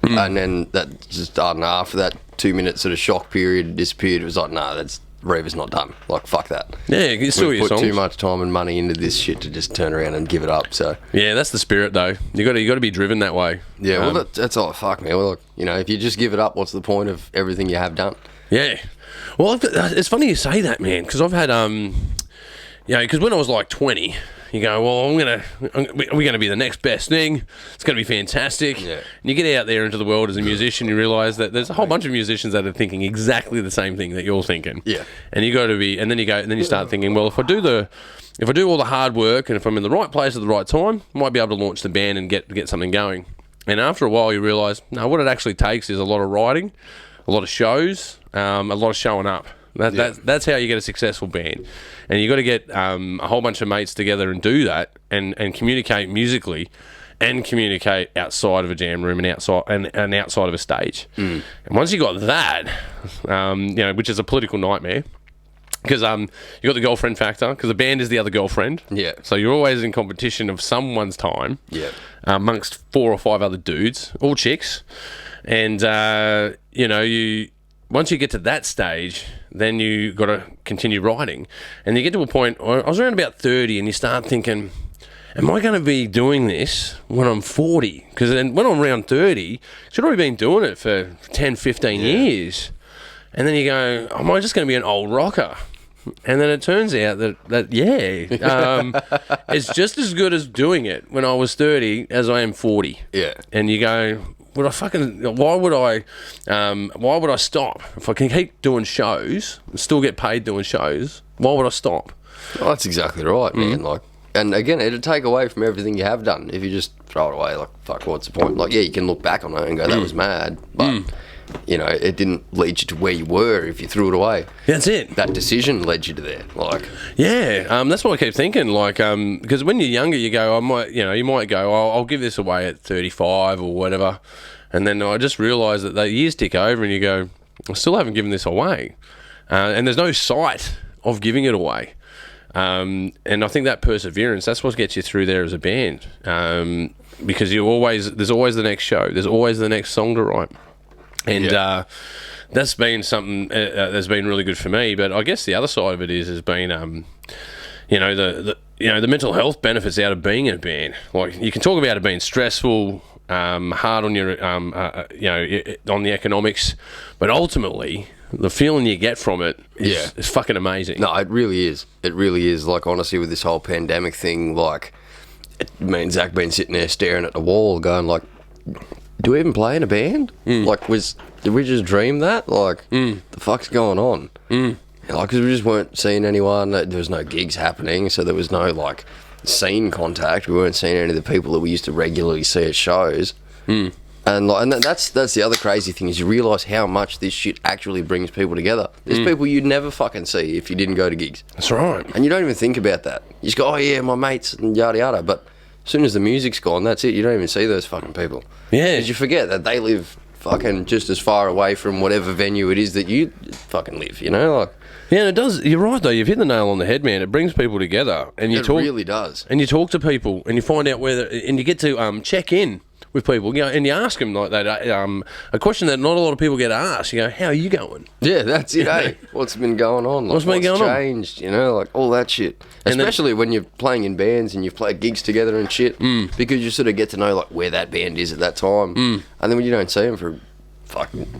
And then that just, I don't know, after that 2 minute sort of shock period disappeared, it was like, nah, that's Reva's not done. Like, fuck that. Yeah, you still We've your put songs. too much time and money into this shit to just turn around and give it up. So Yeah, that's the spirit, though. You got to be driven that way. yeah, well, that's all. Fuck man. Well, look, if you just give it up, what's the point of everything you have done? Yeah. Well, it's funny you say that, man, because I've had because when I was like 20. You go, well, we're going to be the next best thing. It's going to be fantastic. Yeah. And you get out there into the world as a musician, you realise that there's a whole bunch of musicians that are thinking exactly the same thing that you're thinking. Yeah. And you got to be, and then you start thinking, well, if I do all the hard work and if I'm in the right place at the right time, I might be able to launch the band and get something going. And after a while, you realise, no, what it actually takes is a lot of writing, a lot of shows, a lot of showing up. That's how you get a successful band, and you got to get a whole bunch of mates together and do that, and communicate musically, and communicate outside of a jam room and outside of a stage. And once you got that, which is a political nightmare, because you got the girlfriend factor, because the band is the other girlfriend. Yeah. So you're always in competition of someone's time. Yeah. Amongst 4 or 5 other dudes, all chicks, and once you get to that stage, then you got to continue writing. And you get to a point, I was around about 30, and you start thinking, am I going to be doing this when I'm 40? Because then when I'm around 30, I should already been doing it for 10, 15 years. And then you go, am I just going to be an old rocker? And then it turns out that it's just as good as doing it when I was 30 as I am 40. Yeah. And you go, why would I stop? If I can keep doing shows and still get paid doing shows, why would I stop? Oh, that's exactly right, man. Like, and again, it'd take away from everything you have done if you just throw it away. Like, fuck, what's the point? Like, yeah, you can look back on it and go, that was mad, but it didn't lead you to where you were if you threw it away. That's it. That decision led you to there. Like, yeah, that's what I keep thinking. Like, because when you're younger, you go, you might go, I'll give this away at 35 or whatever, and then I just realise that the years tick over, and you go, I still haven't given this away, and there's no sight of giving it away. And I think that perseverance, that's what gets you through there as a band, because there's always the next show, there's always the next song to write. And that's been something that's been really good for me. But I guess the other side of it has been, the mental health benefits out of being in a band. Like, you can talk about it being stressful, hard on your, on the economics, but ultimately the feeling you get from it is fucking amazing. No, it really is. It really is. Like, honestly, with this whole pandemic thing, like, me and Zach been sitting there staring at the wall, going like, do we even play in a band? Like, did we just dream that? Like, the fuck's going on? Like, because we just weren't seeing anyone. There was no gigs happening, so there was no, like, scene contact. We weren't seeing any of the people that we used to regularly see at shows. And that's the other crazy thing, is you realise how much this shit actually brings people together. There's people you'd never fucking see if you didn't go to gigs. That's right. And you don't even think about that. You just go, oh yeah, my mates, and yada yada. But as soon as the music's gone, that's it. You don't even see those fucking people. Yeah. Because you forget that they live fucking just as far away from whatever venue it is that you fucking live, Like, yeah, and it does. You're right, though. You've hit the nail on the head, man. It brings people together, and it really does. And you talk to people, and you find out and you get to check in with people, and you ask them like that, a question that not a lot of people get asked. You go, "How are you going?" Yeah, that's it. Eh? What's been going on? Like, What's been going on? Changed? Like all that shit. Especially when you're playing in bands and you've played gigs together and shit, because you sort of get to know like where that band is at that time, and then when you don't see them for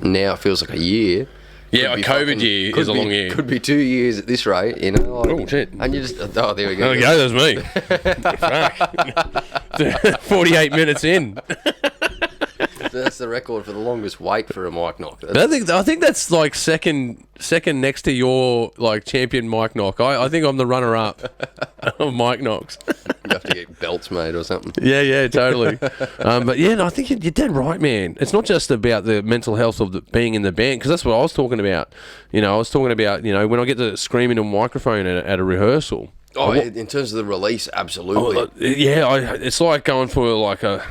now it feels like a year. Yeah, a COVID year is a long year. Could be 2 years at this rate, Like, oh shit! And you just there we go. There we go. That's me. Fuck. 48 minutes in. That's the record for the longest wait for a mic knock. I think that's like second next to your like champion mic knock. I think I'm the runner up of mic knocks. You have to get belts made or something. Yeah, totally. But yeah, no, I think you're dead right, man. It's not just about the mental health of being in the band, because that's what I was talking about. I was talking about when I get to scream into a microphone at a rehearsal. Oh, in terms of the release, absolutely. It's like going for like a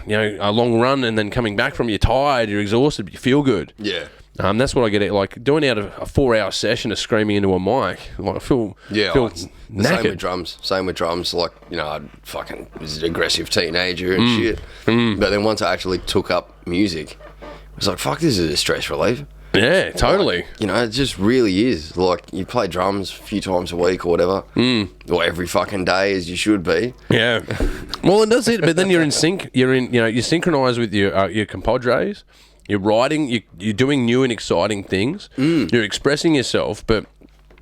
long run and then coming back from you're tired, you're exhausted, but you feel good. Yeah. That's what I get at, like doing out a 4-hour session of screaming into a mic. Like I feel knackered. Same with drums. Like I fucking was an aggressive teenager and shit. But then once I actually took up music, I was like, fuck, this is a stress relief. Yeah, totally. Like, it just really is. Like, you play drums a few times a week or whatever, or every fucking day as you should be. Yeah. Well, and that's it. But then you're in sync. You synchronize with your compadres. You're writing. You're doing new and exciting things. You're expressing yourself, but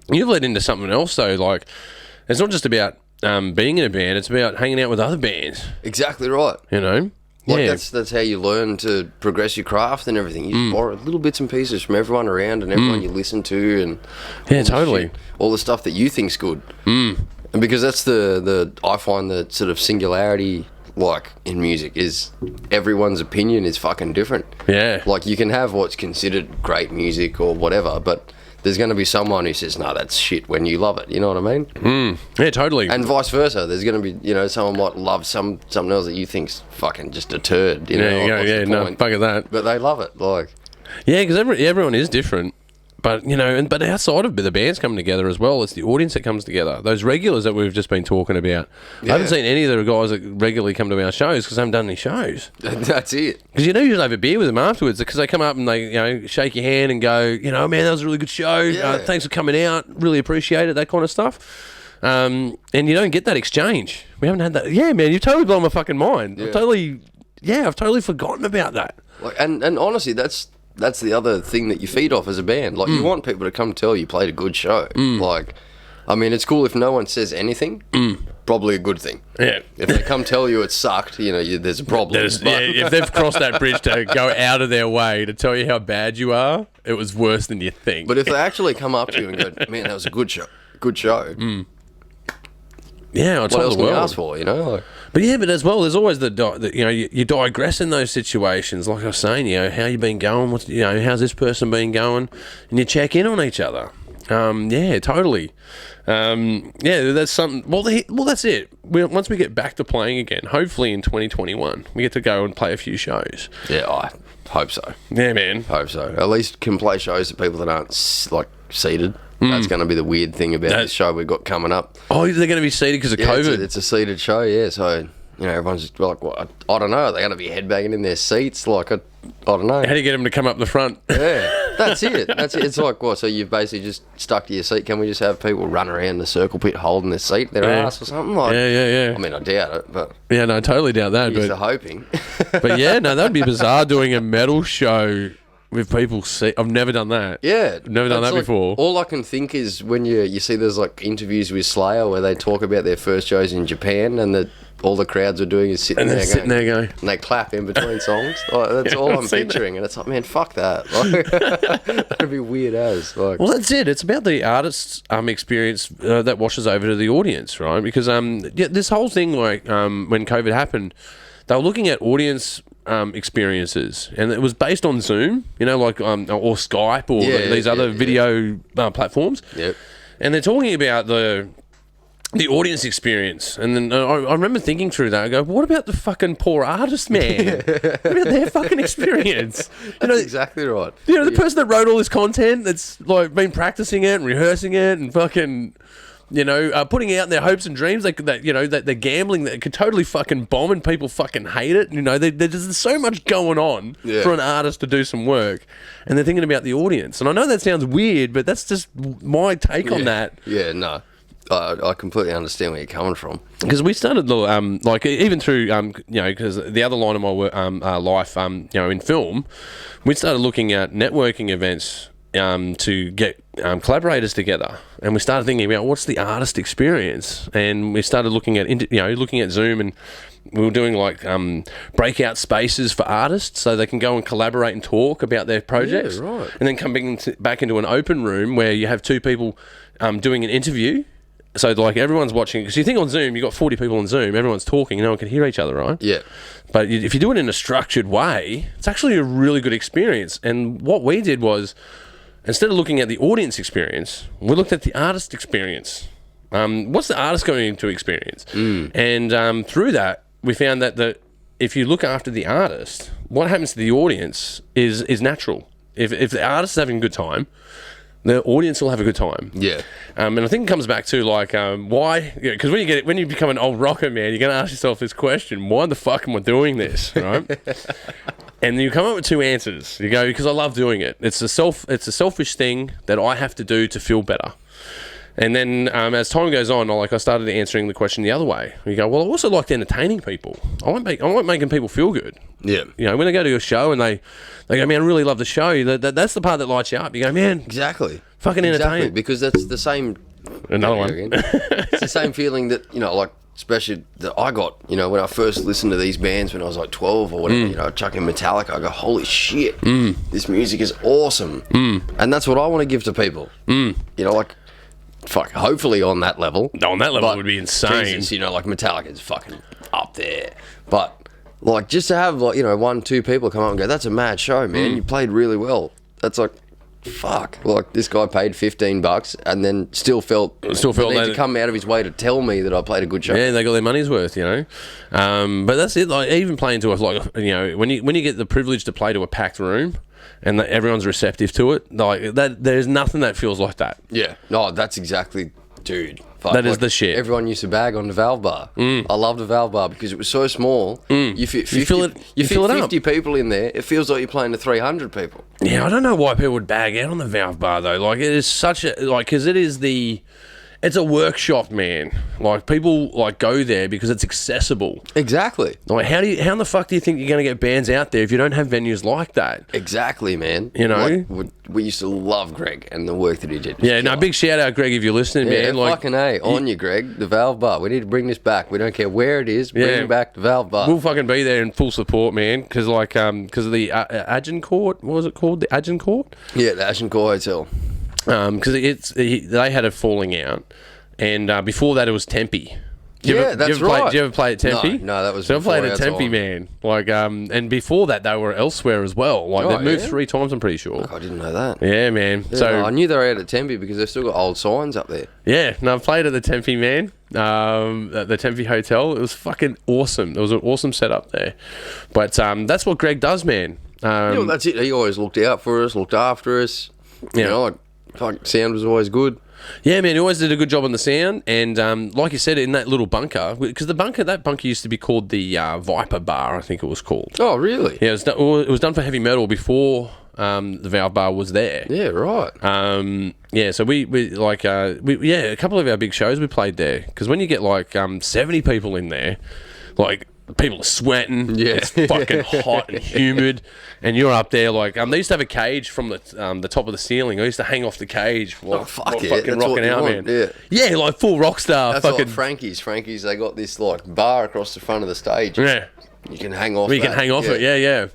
you've led into something else though. Like, it's not just about being in a band. It's about hanging out with other bands. Exactly right. That's how you learn to progress your craft and everything. You just borrow little bits and pieces from everyone around and everyone you listen to, and totally all the stuff that you think's good. And because that's I find the sort of singularity, like in music, is everyone's opinion is fucking different. Yeah, like you can have what's considered great music or whatever, but there's going to be someone who says, no, that's shit, when you love it. You know what I mean? Yeah, totally. And vice versa. There's going to be, someone might love something else that you think's fucking just a turd. Fuck at that. But they love it. Like, yeah, because everyone is different. But, but outside of the bands coming together as well, it's the audience that comes together. Those regulars that we've just been talking about. Yeah. I haven't seen any of the guys that regularly come to our shows because I haven't done any shows. That's it. Because you usually have a beer with them afterwards because they come up and they shake your hand and go, man, that was a really good show. Yeah. Thanks for coming out. Really appreciate it, that kind of stuff. And you don't get that exchange. We haven't had that. Yeah, man, you've totally blown my fucking mind. Yeah. I've totally forgotten about that. Like, and honestly, that's the other thing that you feed off as a band. Like, you want people to come tell you played a good show. Like, I mean, it's cool if no one says anything. Probably a good thing. Yeah. If they come tell you it sucked, there's a problem. If they've crossed that bridge to go out of their way to tell you how bad you are, it was worse than you think. But if they actually come up to you and go, man, that was a good show. Yeah, what else can you ask for, But as well, there's always you digress in those situations. Like I was saying, how you been going? How's this person been going? And you check in on each other. Yeah, totally. That's something. Well, that's it. Once we get back to playing again, hopefully in 2021, we get to go and play a few shows. Yeah, I hope so. Yeah, man. Hope so. At least can play shows to people that aren't seated. That's going to be the weird thing about this show we've got coming up. Oh, they're going to be seated because of COVID? It's a seated show, yeah. So, everyone's just like, well, I don't know. They're going to be headbanging in their seats. Like, I don't know. How do you get them to come up the front? Yeah, that's it. It's like, what? So you've basically just stuck to your seat. Can we just have people run around the circle pit holding their seat, their ass or something? Like, yeah. I mean, I doubt it, but... Yeah, no, I totally doubt that. You're hoping. But yeah, no, that would be bizarre doing a metal show with people see. I've never done that. Yeah. Never done that before. All I can think is when you see there's like interviews with Slayer where they talk about their first shows in Japan and all the crowds are doing is sitting there going, and they clap in between songs. Like, that's all I'm picturing. And it's like, man, fuck that. Like, that'd be weird as. Like. Well, that's it. It's about the artist's experience that washes over to the audience, right? Because this whole thing, like when COVID happened, they were looking at audience experiences, and it was based on Zoom, like or Skype or these other video platforms. Yep. And they're talking about the audience experience, and then I remember thinking through that. I go, what about the fucking poor artist, man? What about their fucking experience? That's exactly right. The person that wrote all this content, that's like been practicing it and rehearsing it and fucking. putting out their hopes and dreams. That they're gambling. That could totally fucking bomb, and people fucking hate it. There's so much going on for an artist to do some work, and they're thinking about the audience. And I know that sounds weird, but that's just my take on that. Yeah, no. I completely understand where you're coming from. Because we started, even through, because the other line of my life, in film, we started looking at networking events to get collaborators together, and we started thinking about what's the artist experience, and we started looking at Zoom, and we were doing breakout spaces for artists so they can go and collaborate and talk about their projects, right. and then come back into an open room where you have two people doing an interview. So, everyone's watching, because you think on Zoom, you've got 40 people on Zoom, everyone's talking, no one can hear each other, right? Yeah. But if you do it in a structured way, it's actually a really good experience. And what we did was, instead of looking at the audience experience, we looked at the artist experience. What's the artist going to experience? And through that, we found that if you look after the artist, what happens to the audience is natural. If the artist is having a good time, the audience will have a good time. Yeah. And I think it comes back to why? Because when you become an old rocker, man, you're gonna ask yourself this question: why the fuck am I doing this? Right? And you come up with two answers. You go, because I love doing it. It's a selfish thing that I have to do to feel better. And then as time goes on, I started answering the question the other way. You go, well, I also like entertaining people. I like making people feel good. Yeah. When they go to a show and they go, man, I really love the show. That's the part that lights you up. You go, man, exactly, fucking entertaining. Exactly, because that's the same. Another one. It's the same feeling that especially that I got. When I first listened to these bands when I was 12 or whatever. Chuck in Metallica, I go, holy shit, this music is awesome, and that's what I want to give to people. Fuck, hopefully on that level. No, on that level it would be insane. Jesus, Metallica is fucking up there. But just to have 1-2 people come up and go, that's a mad show, man. You played really well. That's fuck. This guy paid $15 and then still felt the need to come out of his way to tell me that I played a good show. Yeah, they got their money's worth, But that's it. Even playing to when you get the privilege to play to a packed room, and everyone's receptive to it, there's nothing that feels like that. Yeah. No, that's exactly, dude. Fuck, that is the shit. Everyone used to bag on the Valve Bar. I love the Valve Bar because it was so small. You fit 50 people in there. It feels like you're playing to 300 people. Yeah, I don't know why people would bag out on the Valve Bar though. It is such a because it is it's a workshop, man. People go there because it's accessible. Exactly. How in the fuck do you think you're going to get bands out there if you don't have venues like that? Exactly, man. We used to love Greg and the work that he did. Yeah, no, big shout out, Greg, if you're listening, man. Fucking A, on you, Greg. The Valve Bar. We need to bring this back. We don't care where it is. Bring back the Valve Bar. We'll fucking be there in full support, man. Because of the Agincourt, what was it called? The Agincourt? Yeah, the Agincourt Hotel. Because they had a falling out, and before that it was Tempe. That's right. Did you ever play at Tempe? No, that was. So I played at Tempe, man. And before that they were elsewhere as well. They moved 3 times. I'm pretty sure. I didn't know that. Yeah, man. Yeah, so I knew they were out at Tempe because they've still got old signs up there. Yeah, no, I've played at the Tempe, man. At the Tempe Hotel. It was fucking awesome. It was an awesome setup there. But that's what Greg does, man. That's it. He always looked out for us, looked after us. Sound was always good. Yeah, man, he always did a good job on the sound, and like you said, in that little bunker, because that bunker used to be called the Viper Bar, I think it was called. Oh, really? Yeah, it was done for heavy metal before the Valve Bar was there. Yeah, right. So a couple of our big shows we played there, because when you get 70 people in there, people are sweating. Yeah. It's fucking hot and humid, and you're up there they used to have a cage from the top of the ceiling. I used to hang off the cage while fucking rocking out, man. Yeah, full rock star. That's fucking Frankie's. They got this bar across the front of the stage. Yeah, you can hang off. You can hang off it. Yeah.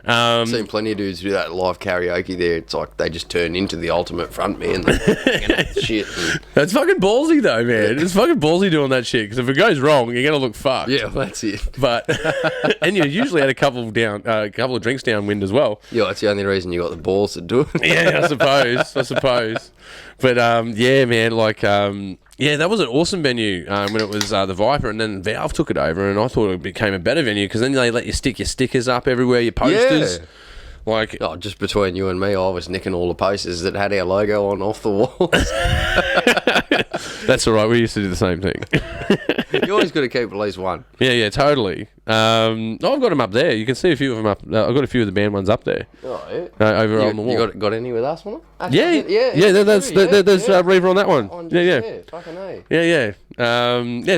I've seen plenty of dudes do that live karaoke there. It's they just turn into the ultimate front man. Shit. That's fucking ballsy though, man. It's fucking ballsy doing that shit, because if it goes wrong, you're gonna look fucked. Yeah, that's it. But and you usually had a couple of drinks downwind as well. Yeah, that's the only reason you got the balls to do it. Yeah, I suppose. But yeah, man, that was an awesome venue when it was the Viper, and then Valve took it over, and I thought it became a better venue because then they let you stick your stickers up everywhere, your posters. Like, Oh, just between you and me, I was nicking all the posters that had our logo on off the walls. that's all right. We used to do the same thing. You always got to keep at least one. Yeah, totally. I've got them up there. You can see a few of them up. I've got a few of the band ones up there. Oh, yeah. Over on the wall. You got any with us, one? Yeah. There's Reaver on that one. Yeah. Fucking A. Yeah.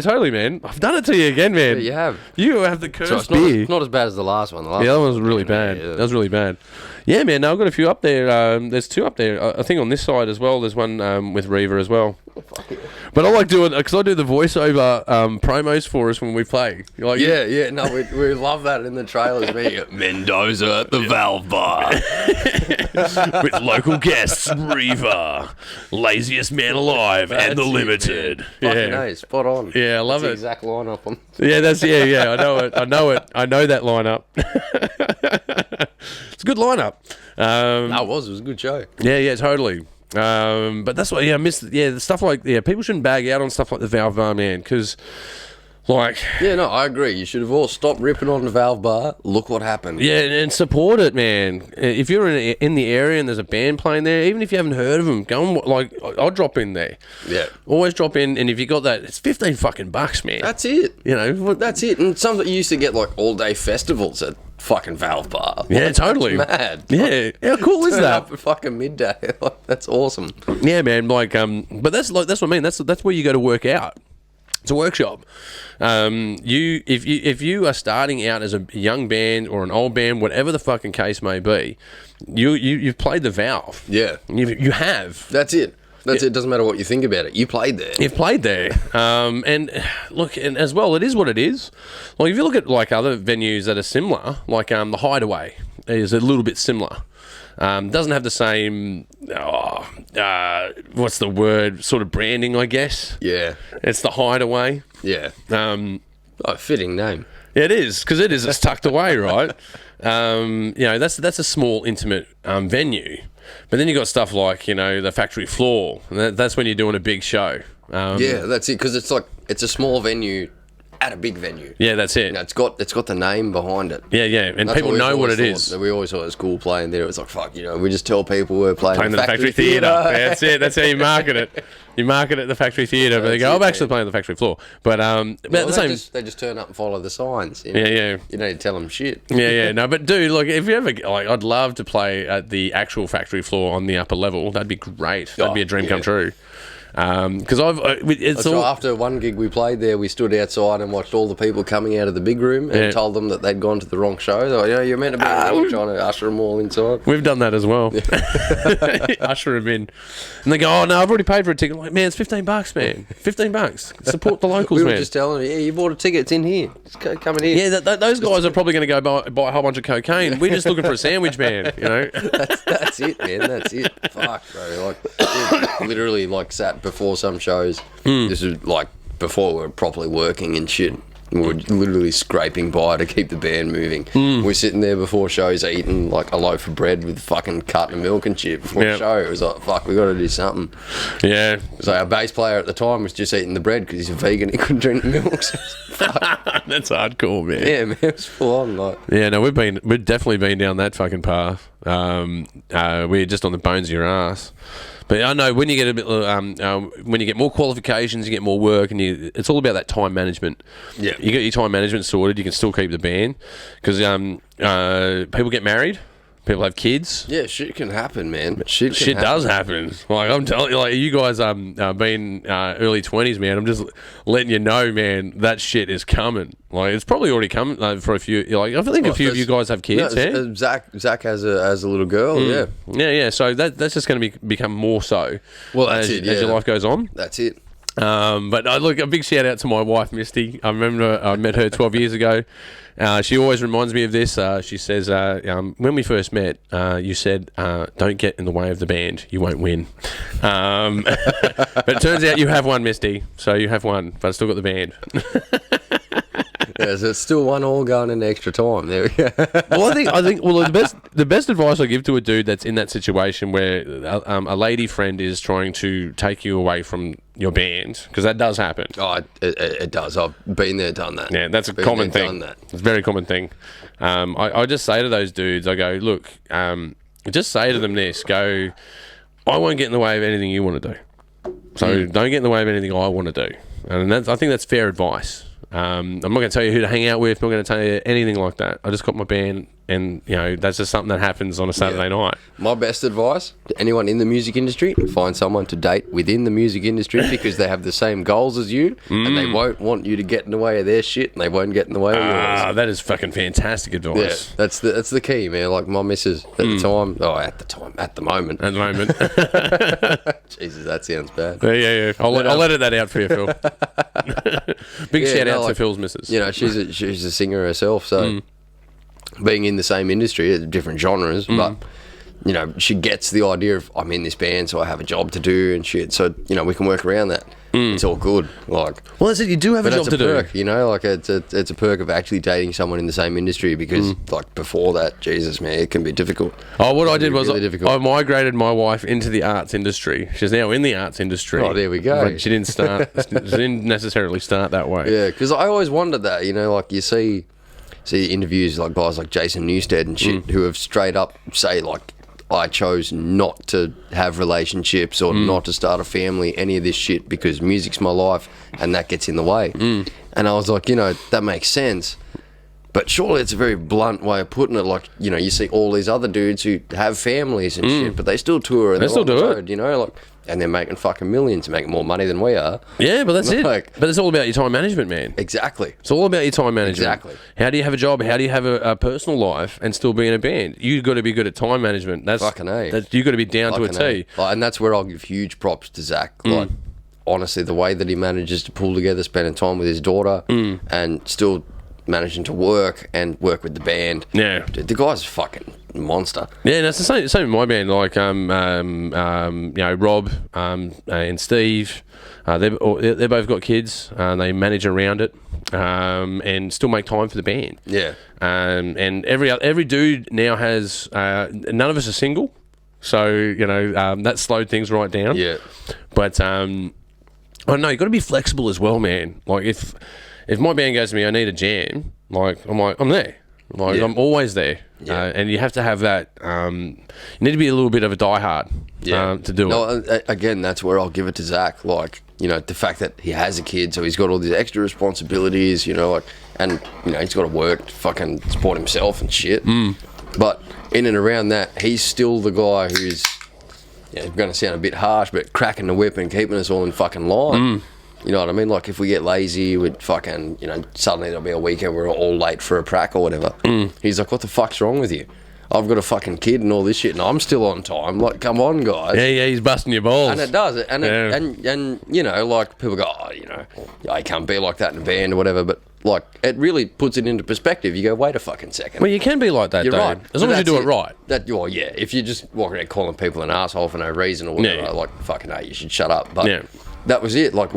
Totally, man. I've done it to you again, man. Yeah, you have. You have the cursed So beer. it's not as bad as the last one. The last That one was really bad. Yeah. That was really bad. Yeah, man. No, I've got a few up there. There's two up there. I think on this side as well. There's one with Reaver as well. But I like doing because I do the voiceover promos for us when we play. Like, Yeah. No, we love that in the trailers. Mendoza at the Valve Bar. with local guests, Reaver, laziest man alive, and the Limited. Fucking A, spot on. Yeah, I love That's it. the exact lineup. Yeah. I know it. I know that lineup. It's a good lineup. It was a good show. Yeah, totally. But that's what I missed. Yeah, the stuff like people shouldn't bag out on stuff like the Valve Bar, man, because. Like, yeah, no, I agree. You should have all stopped ripping on the Valve Bar. Look what happened. Yeah, and support it, man. If you're in the area and there's a band playing there, even if you haven't heard of them, go and like I'll drop in there. Yeah, always drop in, and if you got that, it's $15 man. That's it. You know, that's it. And some that you used to get like all day festivals at fucking Valve Bar. Yeah, like, totally. That's mad. Yeah, how cool is Turn that? Up at fucking midday. Like, that's awesome. Yeah, man. Like, but that's what I mean. That's where you go to work out. It's a workshop. If you are starting out as a young band or an old band, whatever the fucking case may be, you've played the Valve. Yeah, you have. That's it. It. Doesn't matter what you think about it. You played there. You've played there. And look, and as well, it is what it is. Like if you look at like other venues that are similar, like the Hideaway is a little bit similar. Doesn't have the same, what's the word, sort of branding, I guess. Yeah. It's the Hideaway. Yeah. Fitting name. Yeah, it is, because it's tucked away, right? That's a small, intimate venue. But then you got stuff like, the factory floor. And that's when you're doing a big show. Yeah, that's it, because it's a small venue at a big venue. Yeah, that's it. It's got the name behind it. Yeah, and people know what it is. We always thought it was cool playing there. It was like, fuck, we just tell people we're playing the factory theatre. Yeah, that's it. That's how you market it. You market it at the factory theatre, but they go, I'm actually playing the factory floor. But they just turn up and follow the signs. Yeah. You don't need to tell them shit. Yeah. No, but dude, like, if you ever, like, I'd love to play at the actual factory floor on the upper level. That'd be great. That'd be a dream come true. Because after one gig we played there, we stood outside and watched all the people coming out of the big room and told them that they'd gone to the wrong show. They were like, you're meant to be trying to usher them all inside. We've done that as well. Usher them in, and they go, "Oh no, I've already paid for a ticket." I'm like, man, it's $15, man. $15. Support the locals, man. We were just telling them, you bought a ticket. It's in here. Just come in here. Yeah, those guys are probably going to go buy a whole bunch of cocaine. We're just looking for a sandwich, man. That's it, man. That's it. Fuck, bro. Like, literally, like sat before some shows. This is like before we were properly working and shit. We were literally scraping by to keep the band moving. We're sitting there before shows eating like a loaf of bread with fucking carton of milk and shit before the show. It was like, fuck, we got to do something. Yeah. So our bass player at the time was just eating the bread because he's a vegan. He couldn't drink the milk. That's hardcore, man. Yeah, man, it was full on. Like. Yeah, no, we've definitely been down that fucking path. We're just on the bones of your ass. But I know when you get a bit, when you get more qualifications, you get more work, and it's all about that time management. Yeah, you get your time management sorted, you can still keep the band because people get married, people have kids. Yeah, shit can happen, man. Shit does happen. Like I'm telling you, like you guys been early 20s, man. I'm just letting you know, man. That shit is coming. Like it's probably already coming for a few. Like I think a few of you guys have kids. No, Zach has a little girl. Yeah. So that's just going to become more so. Well, as your life goes on. That's it. But look, a big shout out to my wife, Misty. I remember I met her 12 years ago. She always reminds me of this. She says, when we first met, you said, don't get in the way of the band. You won't win. But it turns out you have one, Misty. So you have one, but I still got the band. Yeah, so it's still 1-1 going into extra time. There we go. Well, the best advice I give to a dude that's in that situation where a lady friend is trying to take you away from your band, because that does happen. Oh, it does. I've been there, done that. Yeah, that's a common thing. It's a very common thing. I just say to those dudes, I go, look, just say to them this, go, I won't get in the way of anything you want to do. So don't get in the way of anything I want to do. And I think that's fair advice. I'm not going to tell you who to hang out with. I'm not going to tell you anything like that. I just got my band, and that's just something that happens on a Saturday night. My best advice to anyone in the music industry: find someone to date within the music industry, because they have the same goals as you, and they won't want you to get in the way of their shit, and they won't get in the way of yours. That is fucking fantastic advice. Yeah, that's the key, man. Like my missus at the moment. Jesus, that sounds bad. Yeah. I'll edit that out for you, Phil. Big shout out to Phil's missus. She's a singer herself, so being in the same industry, different genres, but she gets the idea of, I'm in this band, so I have a job to do and shit. So we can work around that. It's all good. Like, well, that's it. You do have a job to perk, do. Like it's a perk of actually dating someone in the same industry, because like before that, Jesus man, it can be difficult. Oh, what I did was I migrated my wife into the arts industry. She's now in the arts industry. Oh, there we go. But she didn't necessarily start that way. Yeah, because I always wondered that. Like you see interviews like guys like Jason Newsted and shit who have straight up say like, I chose not to have relationships or not to start a family, any of this shit, because music's my life and that gets in the way. And I was like, that makes sense. But surely it's a very blunt way of putting it. Like, you see all these other dudes who have families and shit, but they still tour and they still do it. And they're making fucking millions, making more money than we are. Yeah, but that's it. But it's all about your time management, man. Exactly. It's all about your time management. Exactly. How do you have a job? How do you have a personal life and still be in a band? You've got to be good at time management. That's fucking A. You've got to be down to a T. And that's where I'll give huge props to Zach. Like, honestly, the way that he manages to pull together, spending time with his daughter and still managing to work with the band. Yeah. Dude, the guy's a fucking monster. Yeah, and it's the same in my band. Like Rob and Steve, they both got kids. They manage around it and still make time for the band. Yeah. And every dude now has none of us are single, so that slowed things right down. Yeah. But I don't know. You got to be flexible as well, man. Like if my band goes to me, I need a jam. I'm there. I'm always there. Yeah. And you have to have that. You need to be a little bit of a diehard to do it. Again, that's where I'll give it to Zach. Like, the fact that he has a kid, so he's got all these extra responsibilities, and he's got to work to fucking support himself and shit. But in and around that, he's still the guy who's, going to sound a bit harsh, but cracking the whip and keeping us all in fucking line. You know what I mean? Like, if we get lazy, we'd fucking, suddenly there'll be a weekend where we're all late for a prac or whatever. He's like, what the fuck's wrong with you? I've got a fucking kid and all this shit, and I'm still on time. Like, come on, guys. Yeah, he's busting your balls. And it does. And like, people go, I can't be like that in a band or whatever, but, like, it really puts it into perspective. You go, wait a fucking second. Well, you can be like that, You're though. right. As long as you do it right. If you just walk around calling people an asshole for no reason or whatever, like, fucking you should shut up. But that was it. Like,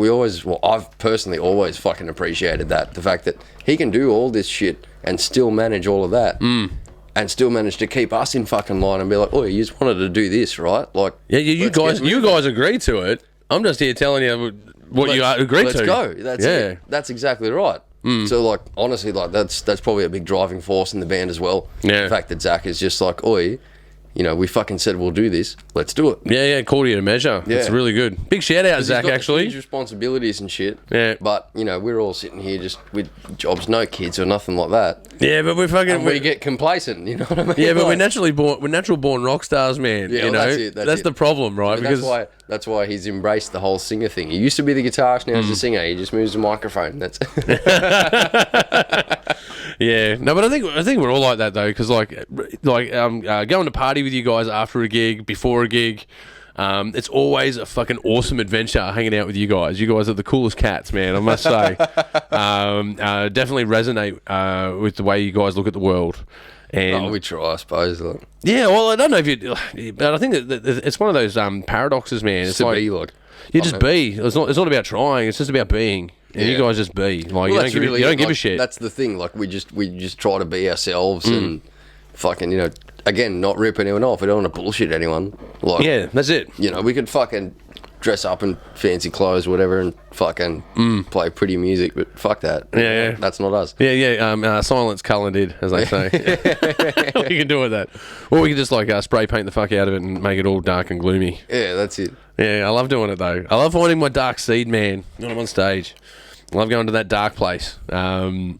I've personally always fucking appreciated that. The fact that he can do all this shit and still manage all of that. And still manage to keep us in fucking line and be like, you just wanted to do this, right? Like, you guys agreed to it. I'm just here telling you what you agreed to. Let's go. That's it. That's exactly right. So, like, honestly, like, that's probably a big driving force in the band as well. Yeah. The fact that Zach is just like, we fucking said we'll do this. Let's do it. Yeah, call you to measure. Yeah. It's really good. Big shout out, Zach, actually. Huge responsibilities and shit. Yeah. But, we're all sitting here just with jobs, no kids or nothing like that. Yeah, but we get complacent, you know what I mean? Yeah, but we're natural born rock stars, man. Yeah, that's the problem, right? Because that's why he's embraced the whole singer thing. He used to be the guitarist, now he's the singer. He just moves the microphone. That's Yeah, no, but I think we're all like that though, because going to party with you guys after a gig, before a gig, it's always a fucking awesome adventure hanging out with you guys. You guys are the coolest cats, man. I must say, definitely resonate with the way you guys look at the world. And we try, I suppose. Like. Yeah, well, I don't know if you, but I think that it's one of those paradoxes, man. It's to be like. You just be. It's not about trying. It's just about being. and you guys just be like, Well, you don't give a like, shit. That's the thing. Like we just try to be ourselves and fucking, again, not rip anyone off. We don't want to bullshit anyone. Like, yeah, that's it. We could fucking dress up in fancy clothes, whatever, and fucking play pretty music, but fuck that. Yeah. That's not us. Yeah. Silence colour did, as they say. What you can do with that? Or we can just like spray paint the fuck out of it and make it all dark and gloomy. Yeah, that's it. Yeah, I love doing it though. I love finding my dark seed, man, when I'm on stage. I love going to that dark place and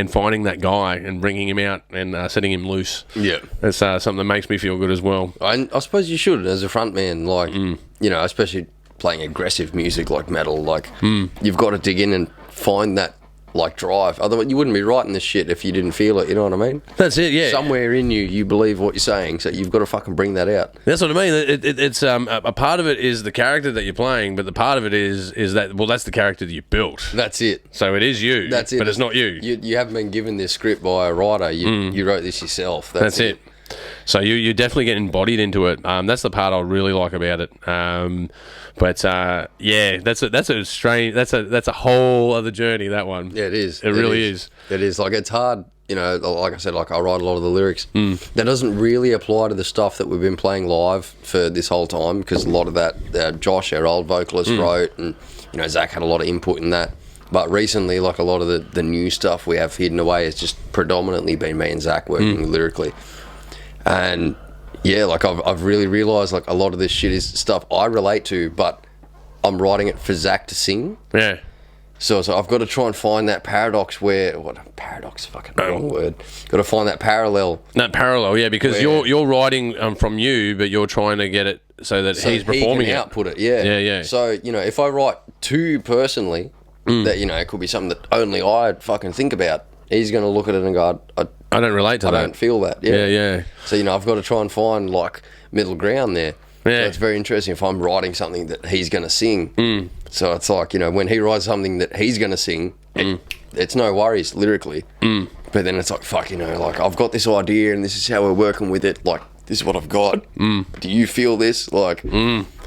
finding that guy and bringing him out and setting him loose. Yeah. It's something that makes me feel good as well. I suppose you should, as a front man, like, especially playing aggressive music like metal, like, you've got to dig in and find that, like, drive. Otherwise, you wouldn't be writing this shit if you didn't feel it, you know what I mean? That's it, yeah. Somewhere in you believe what you're saying, so you've got to fucking bring that out. That's what I mean. It's a part of it is the character that you're playing, but the part of it is that, well, that's the character that you built. That's it. So it is you. That's it. But it's not you. You haven't been given this script by a writer. You wrote this yourself. That's it. So you definitely get embodied into it. That's the part I really like about it. That's a whole other journey, that one. Yeah, it is. It really is. It is. Like, it's hard. Like I said, like, I write a lot of the lyrics. That doesn't really apply to the stuff that we've been playing live for this whole time, because a lot of that Josh, our old vocalist, wrote, and Zach had a lot of input in that. But recently, like, a lot of the new stuff we have hidden away has just predominantly been me and Zach working lyrically. And yeah, like, I've really realised, like, a lot of this shit is stuff I relate to, but I'm writing it for Zach to sing. Yeah. So I've got to try and find that paradox paradox, fucking wrong word. Got to find that parallel. That parallel, yeah, because you're writing from you, but you're trying to get it so that he's performing he can output it. Yeah. So, if I write too personally, that, it could be something that only I fucking think about, he's going to look at it and go, I don't relate to that. I don't feel that. Yeah. So, I've got to try and find, like, middle ground there. Yeah. So it's very interesting if I'm writing something that he's going to sing. So it's like, when he writes something that he's going to sing, it's no worries lyrically. But then it's like, fuck, like, I've got this idea and this is how we're working with it. Like, this is what I've got. Do you feel this? Like,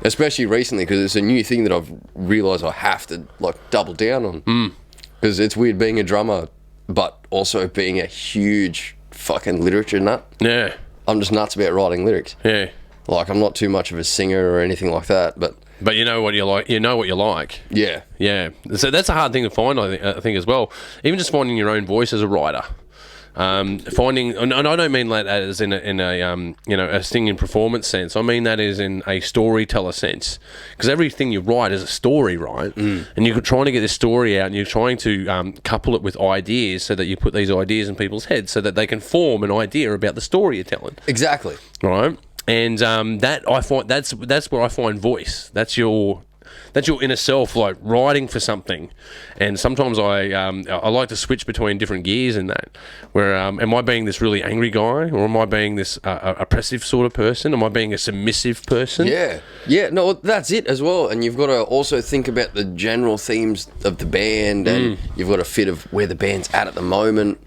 especially recently, because it's a new thing that I've realised I have to, like, double down on. Because it's weird being a drummer, but also being a huge fucking literature nut. Yeah. I'm just nuts about writing lyrics. Yeah. Like, I'm not too much of a singer or anything like that, but you know what you like. You know what you like. Yeah. So that's a hard thing to find, I think as well. Even just finding your own voice as a writer. Finding, and I don't mean that as in a singing performance sense. I mean that is in a storyteller sense, because everything you write is a story, right? And you're trying to get this story out, and you're trying to couple it with ideas, so that you put these ideas in people's heads, so that they can form an idea about the story you're telling. Exactly. Right. And that I find that's where I find voice. That's your inner self, like writing for something. And sometimes I like to switch between different gears in that. Where am I being this really angry guy, or am I being this oppressive sort of person? Am I being a submissive person? Yeah. No, that's it as well. And you've got to also think about the general themes of the band, and you've got a fit of where the band's at the moment.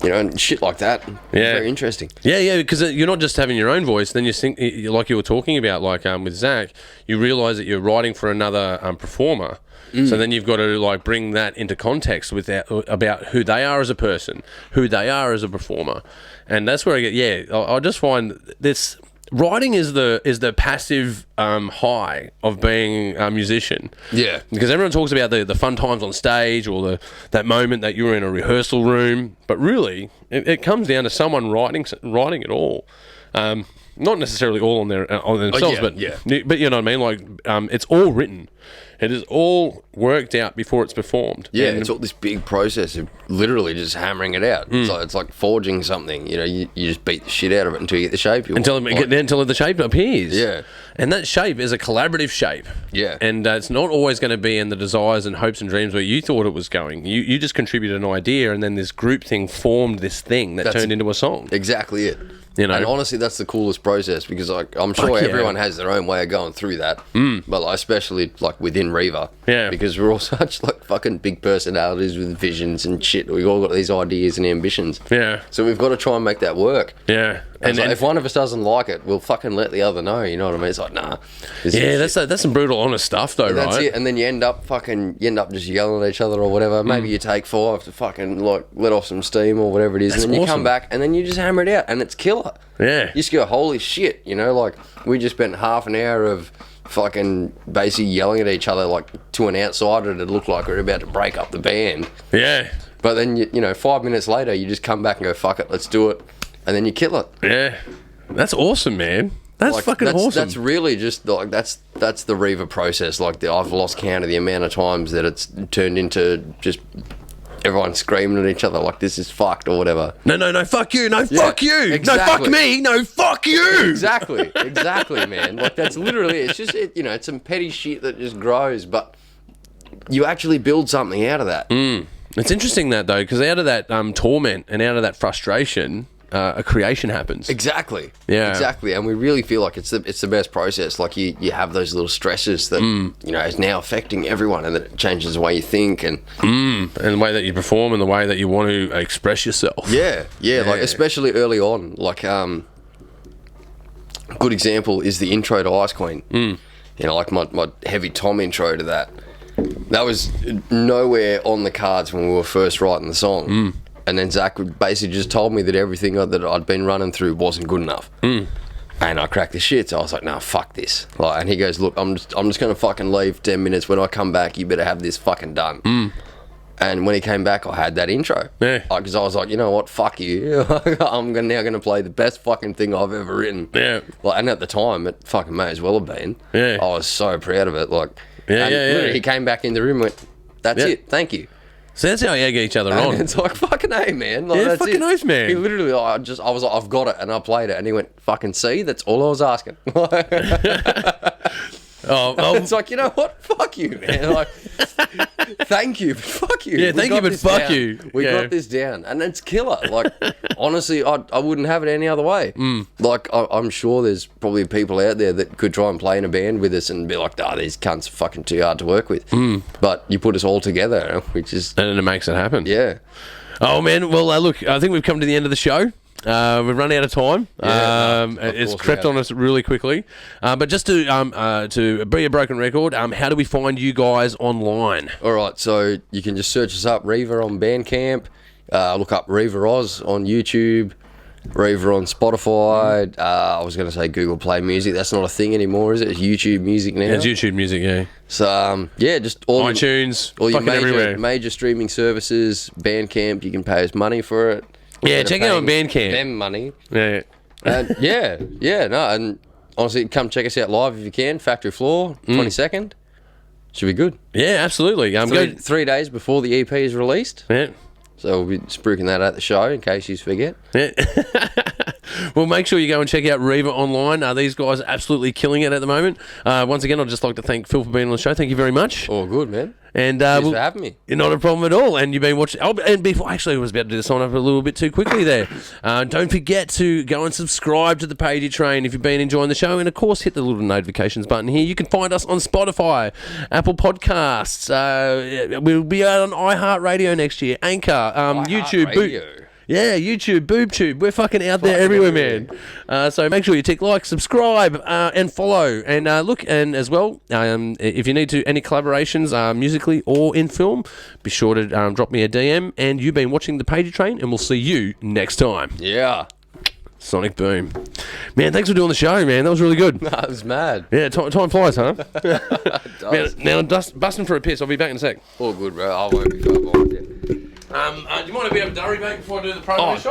And shit like that. Yeah. Very interesting. Yeah, because you're not just having your own voice. Then you think, like you were talking about, like with Zach, you realise that you're writing for another performer. So then you've got to, like, bring that into context with about who they are as a person, who they are as a performer. And that's where I get, I just find this... Writing is the passive high of being a musician. Yeah. Because everyone talks about the fun times on stage, or that moment that you were in a rehearsal room. But really, it comes down to someone writing it all. Not necessarily all on themselves, but you know what I mean? Like, it's all written. It is all worked out before it's performed. Yeah, and it's all this big process of literally just hammering it out. It's like forging something. You just beat the shit out of it until you get the shape you want. Until the shape appears. Yeah. And that shape is a collaborative shape. Yeah. And it's not always going to be in the desires and hopes and dreams where you thought it was going. You just contributed an idea, and then this group thing formed this thing that turned into a song. Exactly it. And honestly, that's the coolest process, because, like, I'm sure everyone has their own way of going through that. But especially, like, within Reva. Yeah. Because we're all such, like, fucking big personalities with visions and shit. We've all got these ideas and ambitions. Yeah. So we've got to try and make that work. Yeah. And like, if one of us doesn't like it, we'll fucking let the other know. You know what I mean? It's like, nah. Yeah, that's some brutal, honest stuff, though, and right? That's it. And then you end up just yelling at each other or whatever. Maybe you take 5 to fucking like let off some steam or whatever it is, and then you come back and then you just hammer it out, and it's killer. Yeah. You just go, holy shit, you know, like we just spent half an hour of fucking basically yelling at each other like to an outsider that looked like we were about to break up the band. Yeah. But then, you know, 5 minutes later, you just come back and go, fuck it, let's do it. And then you kill it. Yeah. That's awesome, man. That's like, fucking awesome. That's really just like, that's the Reaver process. Like, I've lost count of the amount of times that it's turned into just everyone screaming at each other like this is fucked or whatever. No, fuck you. No, fuck you. Exactly. No, fuck me. No, fuck you. Exactly, man. Like, that's literally, it's just, you know, it's some petty shit that just grows, but you actually build something out of that. It's interesting that, though, because out of that torment and out of that frustration, a creation happens. Exactly. Yeah. Exactly. And we really feel like it's the best process. Like, you have those little stresses that, you know, is now affecting everyone, and that it changes the way you think and the way that you perform and the way that you want to express yourself. Yeah. Like, especially early on. Like, good example is the intro to Ice Queen. You know, like my heavy tom intro to that. That was nowhere on the cards when we were first writing the song. And then Zach basically just told me that everything that I'd been running through wasn't good enough. And I cracked the shit, so I was like, "No, fuck this." Like, and he goes, "Look, I'm just gonna fucking leave 10 minutes. When I come back, you better have this fucking done." And when he came back, I had that intro. Yeah. Because I was like, you know what? Fuck you. I'm now gonna play the best fucking thing I've ever written. Yeah. Like, and at the time, it fucking may as well have been. Yeah. I was so proud of it. Like, literally, he came back in the room and went, "That's it. Thank you." So that's how you egg each other on. It's like, fucking A, man. Like, that's fucking oath, man. He literally, I was like, I've got it, and I played it, and he went, "Fucking see, that's all I was asking." It's like, you know what? Fuck you, man. Like, thank you, but fuck you. Yeah, thank you, but fuck you. We got this down, and it's killer. Like, honestly, I wouldn't have it any other way. Like, I'm sure there's probably people out there that could try and play in a band with us and be like, these cunts are fucking too hard to work with. But you put us all together, which is... And it makes it happen. Yeah. Oh, man. Well, look, I think we've come to the end of the show. We've run out of time. It's crept on us really quickly. But just to be a broken record, how do we find you guys online? All right, so you can just search us up, Reaver on Bandcamp. Look up Reaver Oz on YouTube. Reaver on Spotify. I was going to say Google Play Music. That's not a thing anymore, is it? It's YouTube Music now. It's YouTube Music, yeah. So, just all iTunes, all your everywhere. Major streaming services, Bandcamp. You can pay us money for it. Yeah, check it out on Bandcamp. Them money. Yeah. And honestly, come check us out live if you can. Factory Floor, 22nd. Should be good. Yeah, absolutely. 3 days before the EP is released. Yeah. So we'll be spruiking that at the show in case you forget. Yeah. Well, make sure you go and check out Reaver online. These guys are absolutely killing it at the moment. Once again, I'd just like to thank Phil for being on the show. Thank you very much. All good, man. And thanks for having me. Not a problem at all. And you've been watching. And before, actually, I was about to do the sign up a little bit too quickly there. Don't forget to go and subscribe to the Pagey Train if you've been enjoying the show. And of course, hit the little notifications button here. You can find us on Spotify, Apple Podcasts. We'll be out on iHeartRadio next year. Anchor, YouTube, YouTube, BoobTube. We're fucking out there everywhere, man. So make sure you tick like, subscribe, and follow. And look, and as well, if you need to any collaborations, musically or in film, be sure to drop me a DM. And you've been watching the Pagey Train, and we'll see you next time. Yeah. Sonic boom. Man, thanks for doing the show, man. That was really good. That was mad. Yeah, time flies, huh? Now, busting for a piss. I'll be back in a sec. All good, bro. I won't be far behind you. Do you mind if we have a durry, mate, before I do the promo shot?